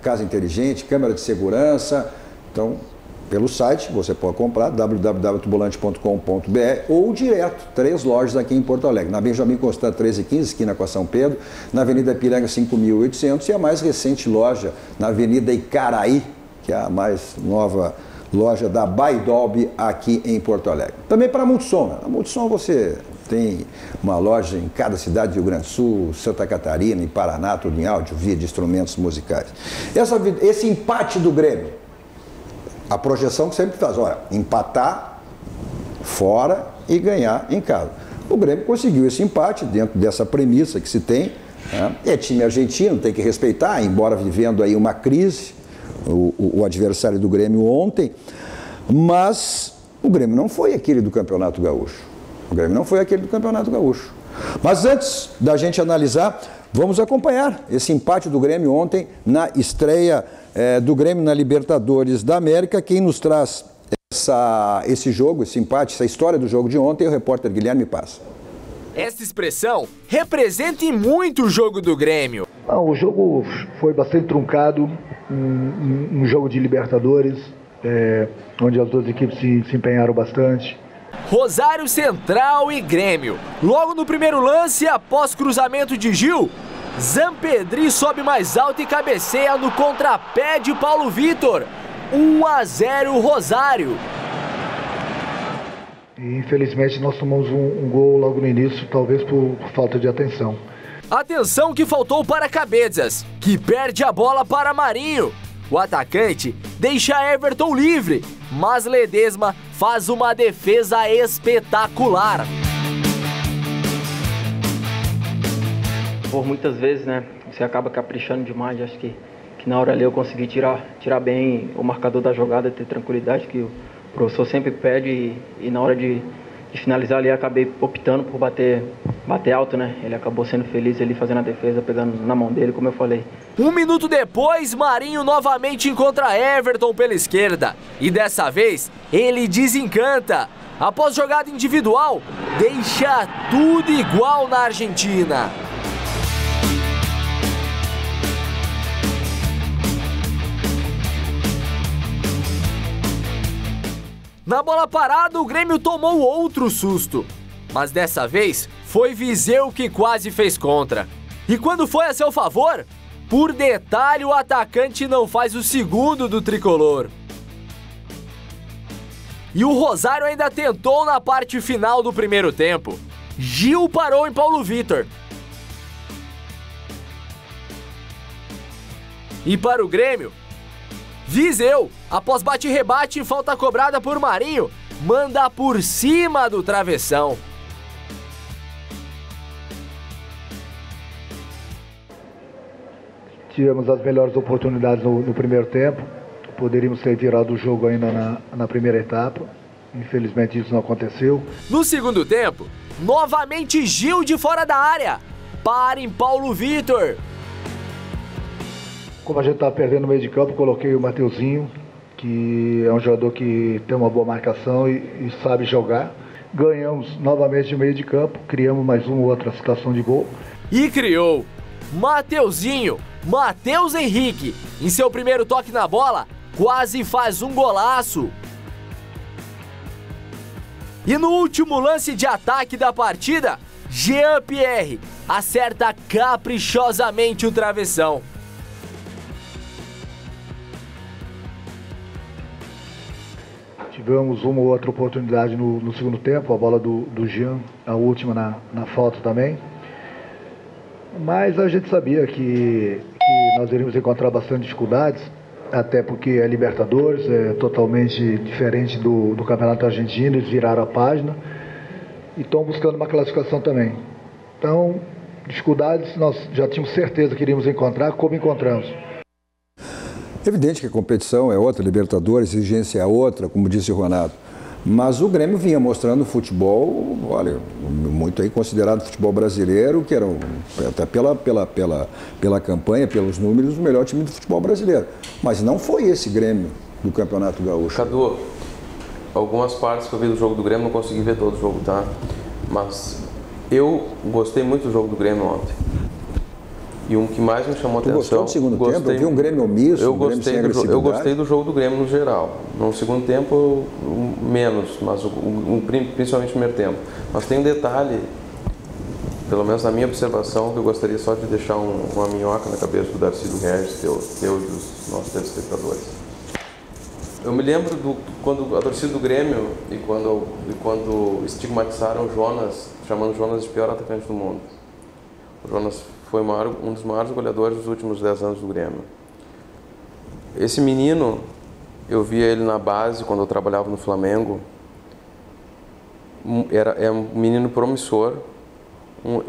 casa inteligente, câmera de segurança. Então, pelo site você pode comprar www.tubolante.com.br ou direto, 3 lojas aqui em Porto Alegre, na Benjamin Constant 1315, esquina com a São Pedro, na Avenida Ipiranga 5800 e a mais recente loja na Avenida Icaraí, que é a mais nova loja da Baidolb aqui em Porto Alegre. Também para a Multissom. Né? A Multissom você tem uma loja em cada cidade do Rio Grande do Sul, Santa Catarina, em Paraná, tudo em áudio, via de instrumentos musicais. Esse empate do Grêmio, a projeção que sempre faz, olha, empatar fora e ganhar em casa. O Grêmio conseguiu esse empate dentro dessa premissa que se tem, né? É time argentino, tem que respeitar, embora vivendo aí uma crise, o adversário do Grêmio ontem, mas o Grêmio não foi aquele do Campeonato Gaúcho. O Grêmio não foi aquele do Campeonato Gaúcho. Mas antes da gente analisar, vamos acompanhar esse empate do Grêmio ontem na estreia do Grêmio na Libertadores da América. Quem nos traz esse jogo, esse empate, essa história do jogo de ontem é o repórter Guilherme Paz. Esta expressão representa em muito o jogo do Grêmio. O jogo foi bastante truncado, um jogo de Libertadores, onde as duas equipes se empenharam bastante. Rosário Central e Grêmio. Logo no primeiro lance, após cruzamento de Gil, Zampedri sobe mais alto e cabeceia no contrapé de Paulo Vitor. 1-0 Rosário. E, infelizmente nós tomamos um gol logo no início, talvez por falta de atenção. Atenção que faltou para Cabezas, que perde a bola para Marinho. O atacante deixa Everton livre, mas Ledesma faz uma defesa espetacular. Por muitas vezes, né, você acaba caprichando demais. Acho que na hora ali eu consegui tirar bem o marcador da jogada, ter tranquilidade, que o professor sempre pede, e na hora de finalizar ali acabei optando por bater alto, né? Ele acabou sendo feliz ali fazendo a defesa, pegando na mão dele, como eu falei. 1 minuto depois, Marinho novamente encontra Everton pela esquerda. E dessa vez, ele desencanta. Após jogada individual, deixa tudo igual na Argentina. Na bola parada, o Grêmio tomou outro susto. Mas dessa vez, foi Viseu que quase fez contra. E quando foi a seu favor, por detalhe o atacante não faz o segundo do tricolor. E o Rosário ainda tentou na parte final do primeiro tempo. Gil parou em Paulo Vitor. E para o Grêmio, Viseu, após bate-rebate e falta cobrada por Marinho, manda por cima do travessão. Tivemos as melhores oportunidades no primeiro tempo. Poderíamos ter virado o jogo ainda na primeira etapa. Infelizmente isso não aconteceu. No segundo tempo, novamente Gil de fora da área. Para em Paulo Vitor. Como a gente está perdendo no meio de campo, coloquei o Mateuzinho, que é um jogador que tem uma boa marcação e sabe jogar. Ganhamos novamente no meio de campo, criamos mais uma ou outra situação de gol. E criou. Mateuzinho, Matheus Henrique, em seu primeiro toque na bola, quase faz um golaço. E no último lance de ataque da partida, Jean-Pierre acerta caprichosamente o travessão. Tivemos uma ou outra oportunidade no segundo tempo, a bola do Jean, a última na falta também. Mas a gente sabia que nós iríamos encontrar bastante dificuldades, até porque é Libertadores, é totalmente diferente do Campeonato Argentino, eles viraram a página e estão buscando uma classificação também. Então, dificuldades nós já tínhamos certeza que iríamos encontrar, como encontramos. Evidente que a competição é outra, Libertadores, exigência é outra, como disse o Ronaldo. Mas o Grêmio vinha mostrando futebol, olha, muito aí considerado futebol brasileiro, que era até pela campanha, pelos números, o melhor time do futebol brasileiro. Mas não foi esse Grêmio do Campeonato Gaúcho. Cadu, algumas partes que eu vi do jogo do Grêmio, não consegui ver todo o jogo, tá? Mas eu gostei muito do jogo do Grêmio ontem. E um que mais me chamou a atenção... Gostou do segundo tempo? Eu vi um Grêmio omisso, eu gostei do jogo do Grêmio no geral. No segundo tempo, menos, mas principalmente no primeiro tempo. Mas tem um detalhe, pelo menos na minha observação, que eu gostaria só de deixar uma minhoca na cabeça do Darcy do Regis, teu e dos nossos telespectadores. Eu me lembro quando a torcida do Grêmio e quando estigmatizaram o Jonas, chamando o Jonas de pior atacante do mundo. O Jonas foi um dos maiores goleadores dos últimos 10 anos do Grêmio. Esse menino, eu via ele na base quando eu trabalhava no Flamengo. É um menino promissor, um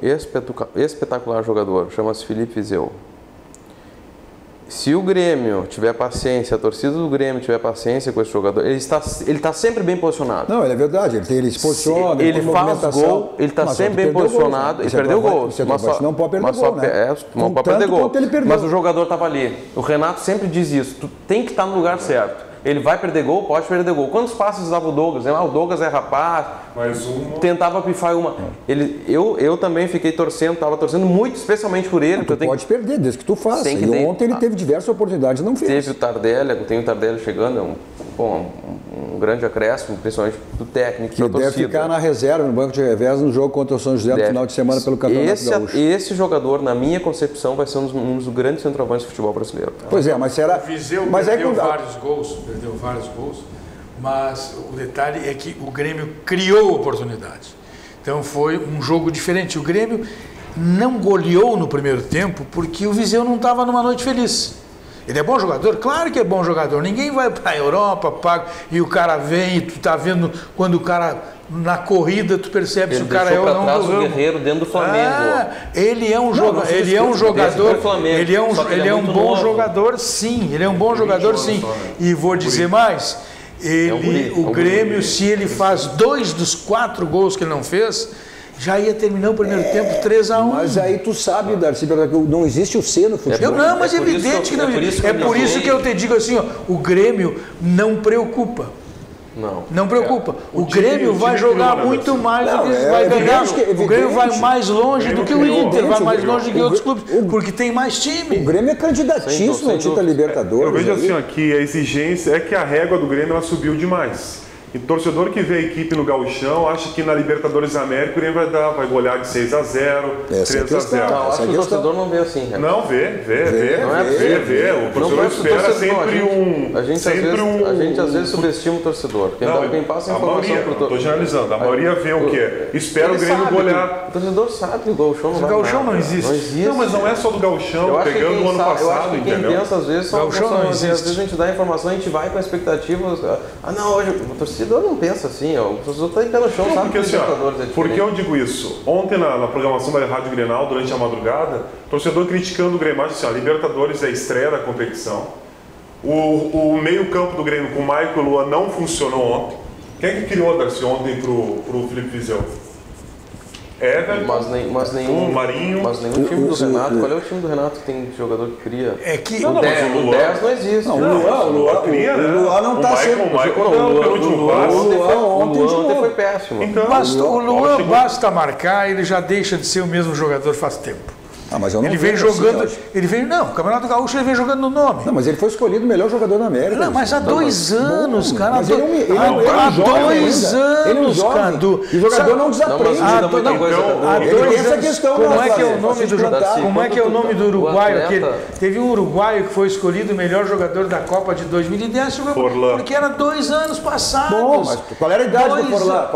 espetacular jogador, chama-se Felipe Vizeu. Se o Grêmio tiver paciência, a torcida do Grêmio tiver paciência com esse jogador, ele está sempre bem posicionado. Não, é verdade, ele se posiciona, ele faz gol, ele está sempre bem posicionado. Ele perdeu gol, mas não pode perder gol, né? Não pode perder gol, mas o jogador estava ali. O Renato sempre diz isso, tu tem que estar no lugar certo. Ele vai perder gol, pode perder gol. Quantos passes dava o Douglas? O Douglas é rapaz, tentava pifar uma. Eu também fiquei torcendo, estava torcendo muito, especialmente por ele. Tu pode perder, desde que tu faça. E ontem ele teve diversas oportunidades e não fez. Teve o Tardelli, tem o Tardelli chegando, um grande acréscimo, principalmente do técnico, que deve ficar na reserva, no banco de reservas, no jogo contra o São José no final de semana pelo Campeonato Gaúcho. Esse jogador, na minha concepção, vai ser um dos grandes centroavantes do futebol brasileiro. Pois é, mas será... O Viseu perdeu vários gols, mas o detalhe é que o Grêmio criou oportunidades. Então foi um jogo diferente. O Grêmio não goleou no primeiro tempo porque o Viseu não estava numa noite feliz. Ele é bom jogador? Claro que é bom jogador. Ninguém vai para a Europa, paga, e o cara vem e tu tá vendo quando o cara na corrida tu percebe se o cara é ou não do ramo. Guerreiro dentro do Flamengo. Ele é um jogador, ele é um bom jogador, sim. Ele é um bom jogador, sim. E vou dizer mais, o Grêmio, se ele faz 2 dos 4 gols que ele não fez, já ia terminar o primeiro tempo 3-1. Mas aí tu sabe, Darcy, não existe o C no futebol. Não, mas é evidente que não existe. É por isso que eu te digo assim, ó, o Grêmio não preocupa. Não preocupa. O Grêmio vai jogar muito mais do que vai ganhar. O Grêmio vai mais longe do que o Inter, vai mais longe do que outros clubes, porque tem mais time. O Grêmio é candidatíssimo ao título Libertadores. Eu vejo assim, aqui a exigência é que a régua do Grêmio ela subiu demais. E o torcedor que vê a equipe no Gauchão acha que na Libertadores da América o Grêmio vai golear de 6-0, 3-0. Não, acho que o torcedor não vê assim, Renato. Não, vê. O torcedor espera sempre um... A gente às vezes subestima o torcedor. Quem passa a informação pro torcedor. Estou generalizando. A maioria vê o quê? Espera o Grêmio golear. O torcedor sabe que o Gauchão não vai. O Gauchão não existe. Não, mas não é só do Gauchão, pegando o ano passado, entendeu? Quem pensa às vezes, às vezes a gente dá informação, a gente vai com a expectativa. Não, hoje o torcedor não pensa assim, o torcedor está em pé no chão, sabe que Libertadores é diferente. Por que eu digo isso? Ontem na programação da Rádio Grenal, durante a madrugada, torcedor criticando o Grêmio, assim, a Libertadores é a estreia da competição, o meio campo do Grêmio com o Maicon e o Luan não funcionou ontem. Quem é que criou, Darcy, ontem pro Felipe Vizeu? Mas nenhum time do Renato. Qual é o time do Renato que tem jogador que cria? É que o 10 não existe. O Luan não está sendo. O Luan ontem foi péssimo. Mas o Luan basta marcar, ele já deixa de ser o mesmo jogador faz tempo. Mas eu não ele vem jogando. Não, o Campeonato Gaúcho ele vem jogando no nome. Não, mas ele foi escolhido o melhor jogador da América. Não, mas há 2 anos, cara. Mas há 2 anos, cara. E o jogador não desaprende. Essa questão. Como é que é o nome do uruguaio? Teve um uruguaio que foi escolhido o melhor jogador da Copa de 2010, porque era 2 anos passados. Bom, mas qual era a idade do Forlan?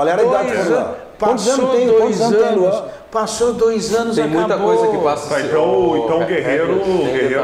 Passou 2 anos, tem muita coisa que passa. Então o Guerreiro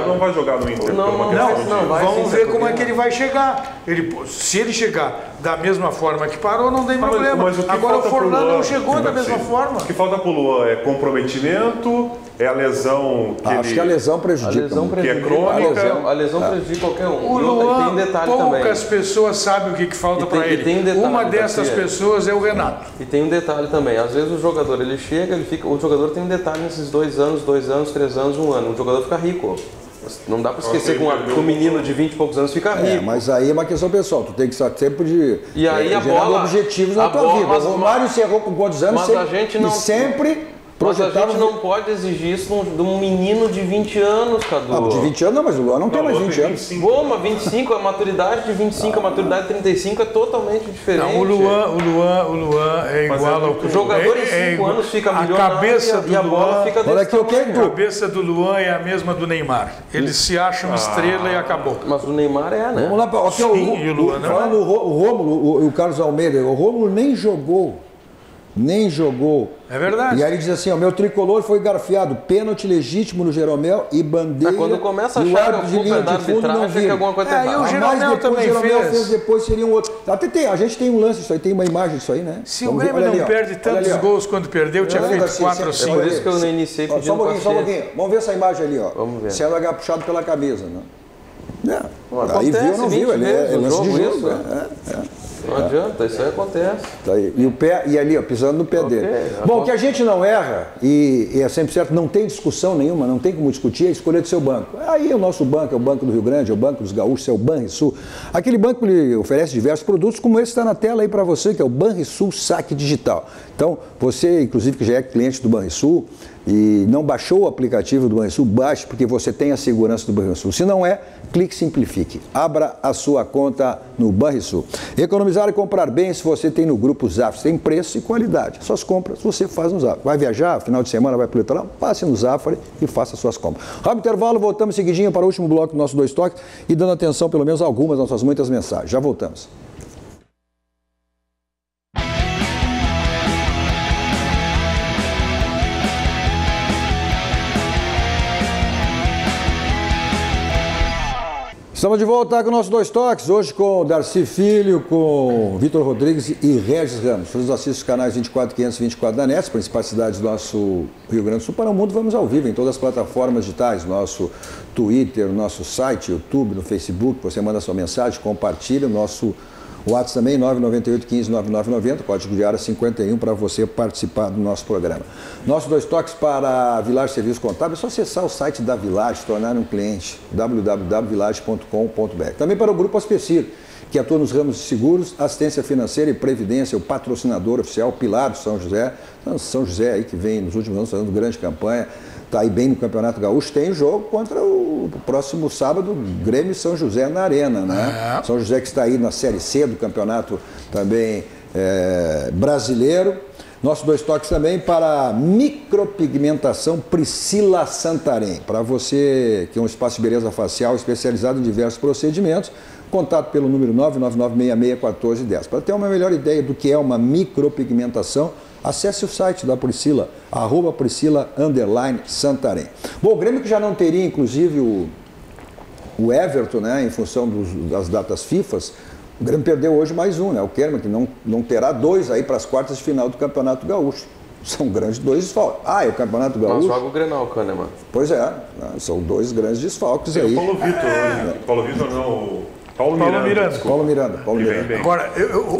não vai jogar no Inter. Vamos ver como é que ele vai chegar. Se ele chegar da mesma forma que parou, não tem problema. Agora o Forlan não chegou da mesma forma. O que falta para o Luan é comprometimento, é a lesão que acho que a lesão prejudica. Que é crônica. A lesão prejudica qualquer um. O Luan, poucas pessoas sabem o que falta para ele. Uma dessas pessoas é o Renato. E tem um detalhe também. Às vezes o jogador ele chega, o jogador tem um detalhe nesses 2 anos, 2 anos, 3 anos, 1 ano. O jogador fica rico. Não dá para esquecer que um menino de 20 e poucos anos fica rico. Mas aí é uma questão pessoal, tu tem que estar sempre gerar objetivos na tua vida. O Romário encerrou com quantos anos? Mas a gente não... E sempre Mas a gente não pode exigir isso de um menino de 20 anos, Cadu. Ah, de 20 anos não, mas o Luan não tem mais 20 anos. Bom, mas 25, a maturidade de 25, a maturidade de 35 é totalmente diferente. Não, o Luan é igual ao... O jogador em 5 anos fica milionário e a bola fica desse tamanho. A cabeça do Luan é a mesma do Neymar. Eles se acham estrela e acabou. Mas o Neymar é, né? Vamos lá, Sim, e o Luan não. Falando o Rômulo, o Carlos Almeida, o Rômulo nem jogou. É verdade. E aí ele diz assim, ó, meu tricolor foi garfiado, pênalti legítimo no Jeromel e bandeira. Quando começa a achar que a culpa é da arbitragem, que alguma coisa tá errada. E o Jeromel também fez. Depois seria um outro. Até a gente tem um lance disso aí, tem uma imagem disso aí, né? Se o Grêmio não perde tantos gols quando perdeu, tinha feito 4 ou 5. É por isso que eu não iniciei pedindo só um pouquinho. Vamos ver essa imagem ali, ó. Vamos ver. Sendo puxado pela camisa, né? Aí acontece, viu ou não viu? É lance de jogo. Não adianta, isso aí acontece. Tá aí. E o pé, e ali, ó, pisando no pé dele. Bom, que a gente não erra, e é sempre certo, não tem discussão nenhuma, não tem como discutir, é escolher do seu banco. Aí o nosso banco é o Banco do Rio Grande, é o Banco dos Gaúchos, é o Banrisul. Aquele banco ele oferece diversos produtos, como esse está na tela aí para você, que é o Banrisul Saque Digital. Então, você, inclusive, que já é cliente do Banrisul e não baixou o aplicativo do Banrisul, baixe, porque você tem a segurança do Banrisul. Se não é, clique Simplifique. Abra a sua conta no Banrisul. Economizar e comprar bem se você tem no Grupo Zafra. Tem preço e qualidade. Suas compras você faz no Zafra. Vai viajar, final de semana, vai para o litoral? Passe no Zafra e faça suas compras. Rápido intervalo, voltamos seguidinho para o último bloco do nosso Dois Toques e dando atenção pelo menos a algumas das nossas muitas mensagens. Já voltamos. Estamos de volta com o nosso Dois Toques, hoje com Darcy Filho, com Vitor Rodrigues e Regis Ramos. Vocês assistem os canais 24, 524 da NET, principais cidades do nosso Rio Grande do Sul. Para o mundo, vamos ao vivo em todas as plataformas digitais, nosso Twitter, nosso site, YouTube, no Facebook. Você manda sua mensagem, compartilha o nosso WhatsApp também, 998 15 9990, código de área 51 para você participar do nosso programa. Nossos Dois Toques para a Village Serviços Contábeis, é só acessar o site da Village, se tornar um cliente, www.village.com.br. Também para o Grupo Aspecir, que atua nos ramos de seguros, assistência financeira e previdência, o patrocinador oficial, Pilar do São José. São José aí que vem nos últimos anos fazendo grande campanha, está aí bem no Campeonato Gaúcho, tem jogo contra o próximo sábado, Grêmio São José na Arena, né? São José que está aí na Série C do Campeonato também brasileiro. Nossos Dois Toques também para micropigmentação Priscila Santarém. Para você que é um espaço de beleza facial especializado em diversos procedimentos, contato pelo número 999661410. Para ter uma melhor ideia do que é uma micropigmentação, acesse o site da Priscila, @Priscila_Santarém. Bom, o Grêmio que já não teria, inclusive, o Everton, né, em função das datas FIFAs, o Grêmio perdeu hoje mais um, né, o Kerman, que não terá dois aí para as quartas de final do Campeonato Gaúcho. São grandes dois desfalques. É o Campeonato Gaúcho. Mas joga o Grenal, Kahneman. Pois é, são dois grandes desfalques aí. O Paulo Vitor, Paulo Vitor não... Paulo Miranda. Agora,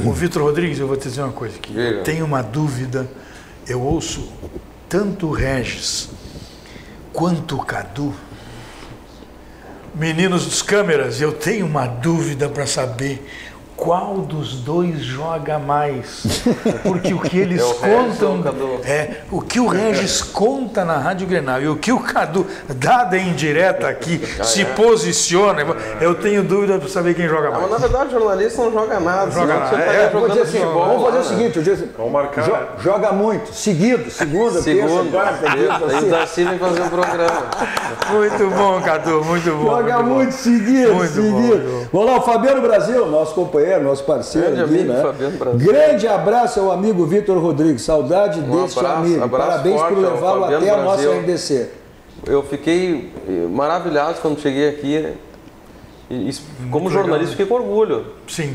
o Vitor Rodrigues, eu vou te dizer uma coisa aqui. Eu tenho uma dúvida. Eu ouço tanto o Regis quanto o Cadu. Meninos dos câmeras, eu tenho uma dúvida para saber qual dos dois joga mais. Porque o que eles contam o que o Regis conta na Rádio Grenal e o que o Cadu dá de indireta aqui se posiciona. Eu tenho dúvida para saber quem joga mais. Mas na verdade o jornalista não joga nada. Não joga nada. Vamos fazer o seguinte, joga muito, segundo, segunda, terça, quarta, aí o Darcy vem fazer um programa. Muito bom, Cadu, muito bom. Joga muito, seguido. Vamos lá, o Fabiano Brasil, nosso companheiro, nosso parceiro. Grande aqui, amigo, né? Fabiano Brasil. Grande abraço ao amigo Vitor Rodrigues, saudade deste amigo. Parabéns por levá-lo até a nossa RDC. Eu fiquei maravilhado quando cheguei aqui. E como jornalista, fiquei com orgulho. Sim.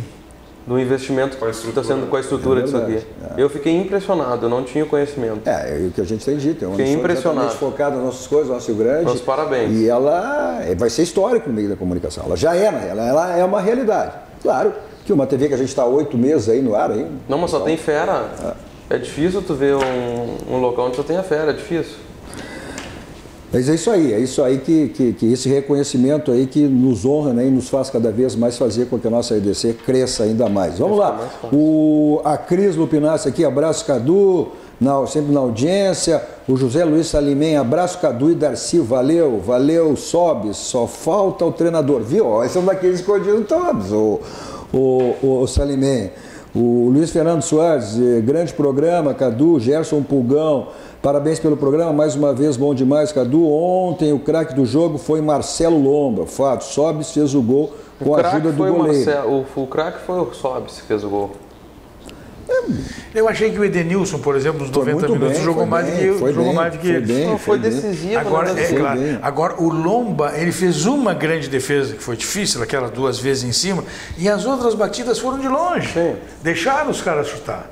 Do investimento que está sendo com a estrutura disso aqui. Eu fiquei impressionado, eu não tinha conhecimento. É o que a gente tem dito. Fiquei impressionado. Focado nas nossas coisas, nosso Rio Grande. Meus parabéns. E ela vai ser histórica no meio da comunicação. Ela já é, né? Ela é uma realidade. Claro que uma TV que a gente está há 8 meses aí no ar ainda. Não, mas só tem fera. É difícil tu ver um local onde só tem a fera, é difícil. Mas é isso aí que esse reconhecimento aí que nos honra, né, e nos faz cada vez mais fazer com que a nossa EDC cresça ainda mais. Vamos lá, a Cris Lupinassi aqui, abraço Cadu, sempre na audiência, O José Luiz Salimem, abraço Cadu e Darcy, valeu, valeu, Sobes, só falta o treinador, viu? Ó, esse é um daqueles escondidos todos, o Salimem. O Luiz Fernando Soares, grande programa, Cadu, Gerson Pulgão, parabéns pelo programa, mais uma vez, bom demais, Cadu. Ontem o craque do jogo foi Marcelo Lomba, fato, Sobes fez o gol com a ajuda do goleiro. O craque foi o Sobes que fez o gol. Eu achei que o Edenilson, por exemplo, nos 90 minutos, jogou mais do que ele. Foi decisivo. Agora, o Lomba, ele fez uma grande defesa, que foi difícil, aquelas 2 vezes em cima, e as outras batidas foram de longe. Sim. Deixaram os caras chutar.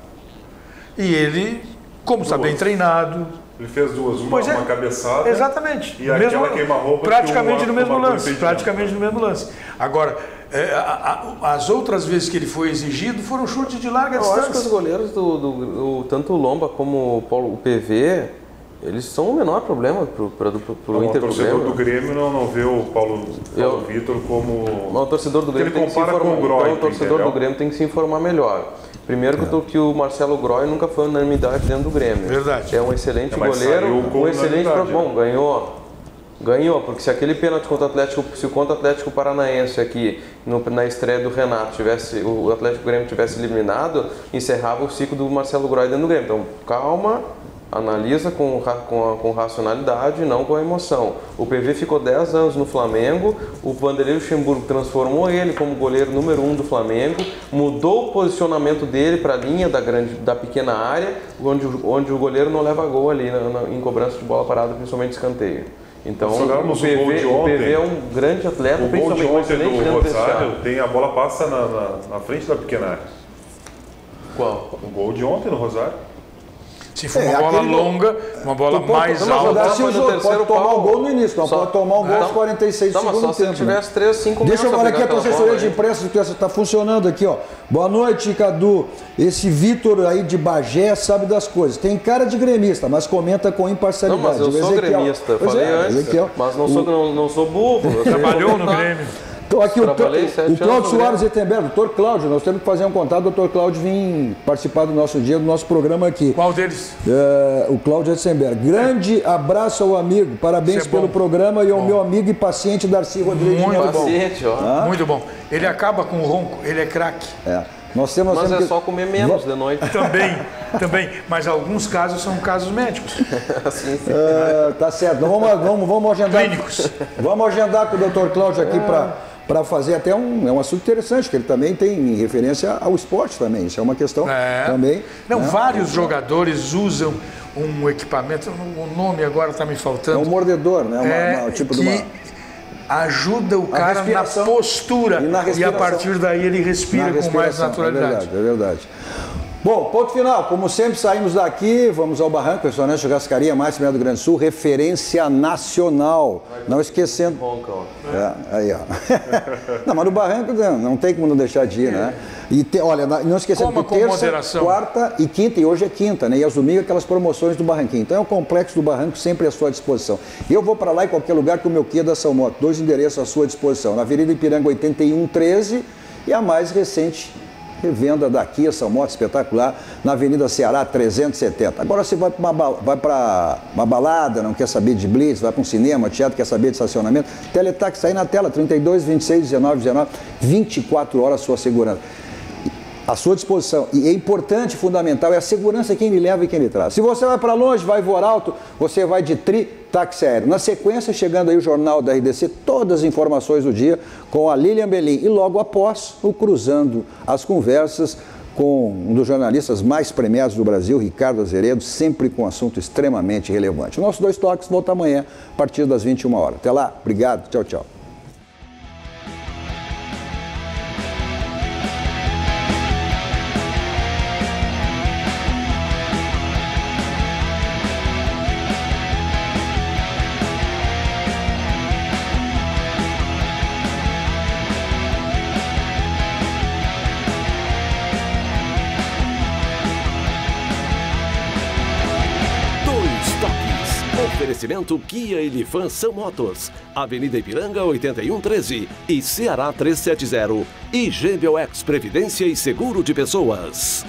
E ele, como está bem treinado... Ele fez 2, uma cabeçada. Exatamente. E aquela queima-roupa. Praticamente no mesmo lance. Agora, as outras vezes que ele foi exigido foram chutes de larga distância. Eu acho que os goleiros, tanto o Lomba como o PV, eles são o menor problema pro Inter. O torcedor do Grêmio não vê o Paulo Vitor como... O torcedor do Grêmio tem que se informar. O torcedor do Grêmio tem que se informar melhor. Primeiro que o Marcelo Groy nunca foi unanimidade dentro do Grêmio. Verdade. É um excelente goleiro, um excelente... Bom, ganhou, porque se aquele pênalti contra o Atlético, se contra o Atlético Paranaense aqui, na estreia do Renato, o Atlético Grêmio tivesse eliminado, encerrava o ciclo do Marcelo Groy dentro do Grêmio. Então, calma, analisa com racionalidade, não com emoção. O PV ficou 10 anos no Flamengo, o Vanderlei Luxemburgo transformou ele como goleiro número 1 do Flamengo, mudou o posicionamento dele para a linha da pequena área, onde o goleiro não leva gol ali em cobrança de bola parada, principalmente escanteio. Então, o PV é um grande atleta, principalmente o gol de ontem do Rosário, tem a bola passa na frente da pequena área. Qual? O gol de ontem no Rosário. Se for uma bola longa, uma bola mais alta... Pode tomar o gol no início, não pode tomar o gol aos 46 segundos do tempo. Se tivesse 3, 5 Deixa eu olhar aqui a assessoria de imprensa, que está funcionando aqui, ó. Boa noite, Cadu. Esse Vitor aí de Bagé sabe das coisas. Tem cara de gremista, mas comenta com imparcialidade. Não, mas eu sou gremista, falei antes, mas não sou burro. Trabalhou no Grêmio. Então aqui o Cláudio Soares Etenberg, doutor Cláudio, nós temos que fazer um contato, o doutor Cláudio vir participar do nosso programa aqui. Qual deles? O Cláudio Etenberg. Grande abraço ao amigo, parabéns pelo programa e ao meu amigo e paciente Darcy Rodrigues. Muito bom. Muito bom. Ele acaba com o ronco, ele é craque. Mas só comer menos de noite. Também. Mas alguns casos são casos médicos. Sim. Tá certo. Vamos agendar. Clínicos. Vamos agendar com o doutor Cláudio aqui para fazer até um assunto interessante, que ele também tem referência ao esporte também. Isso é uma questão também. Vários jogadores usam um equipamento, o nome agora está me faltando. É um mordedor, né? Tipo de uma... ajuda o cara na postura e a partir daí ele respira com mais naturalidade. É verdade. Bom, ponto final. Como sempre, saímos daqui, vamos ao Barranco, restaurante Churrascaria Máxima do Rio Grande do Sul, referência nacional. Não esquecendo. Aí, ó. Não, mas no Barranco não tem como não deixar de ir, né? E olha, não esquecendo que terça, quarta e quinta, e hoje é quinta, né? E aos domingos aquelas promoções do Barranquinho. Então é o Complexo do Barranco sempre à sua disposição. Eu vou para lá em qualquer lugar com o meu Kia da Salmoto. 2 endereços à sua disposição. Na Avenida Ipiranga 8113 e a mais recente revenda da Kia Salmoto, espetacular, na Avenida Ceará 370. Agora você vai para uma balada, não quer saber de blitz, vai para um cinema, teatro, quer saber de estacionamento, Teletax está aí na tela, 32, 26, 19, 19, 24 horas sua segurança. À sua disposição. E é importante, fundamental, é a segurança quem lhe leva e quem lhe traz. Se você vai para longe, vai voar alto, você vai de táxi aéreo. Na sequência, chegando aí o Jornal da RDC, todas as informações do dia com a Lilian Belim. E logo após, o Cruzando as Conversas com um dos jornalistas mais premiados do Brasil, Ricardo Azeredo, sempre com um assunto extremamente relevante. O nosso Dois Toques volta amanhã, a partir das 21 horas. Até lá, obrigado, tchau, tchau. Oferecimento Kia e Lifan São Motors, Avenida Ipiranga 8113 e Ceará 370 e Gêmeo X Previdência e Seguro de Pessoas.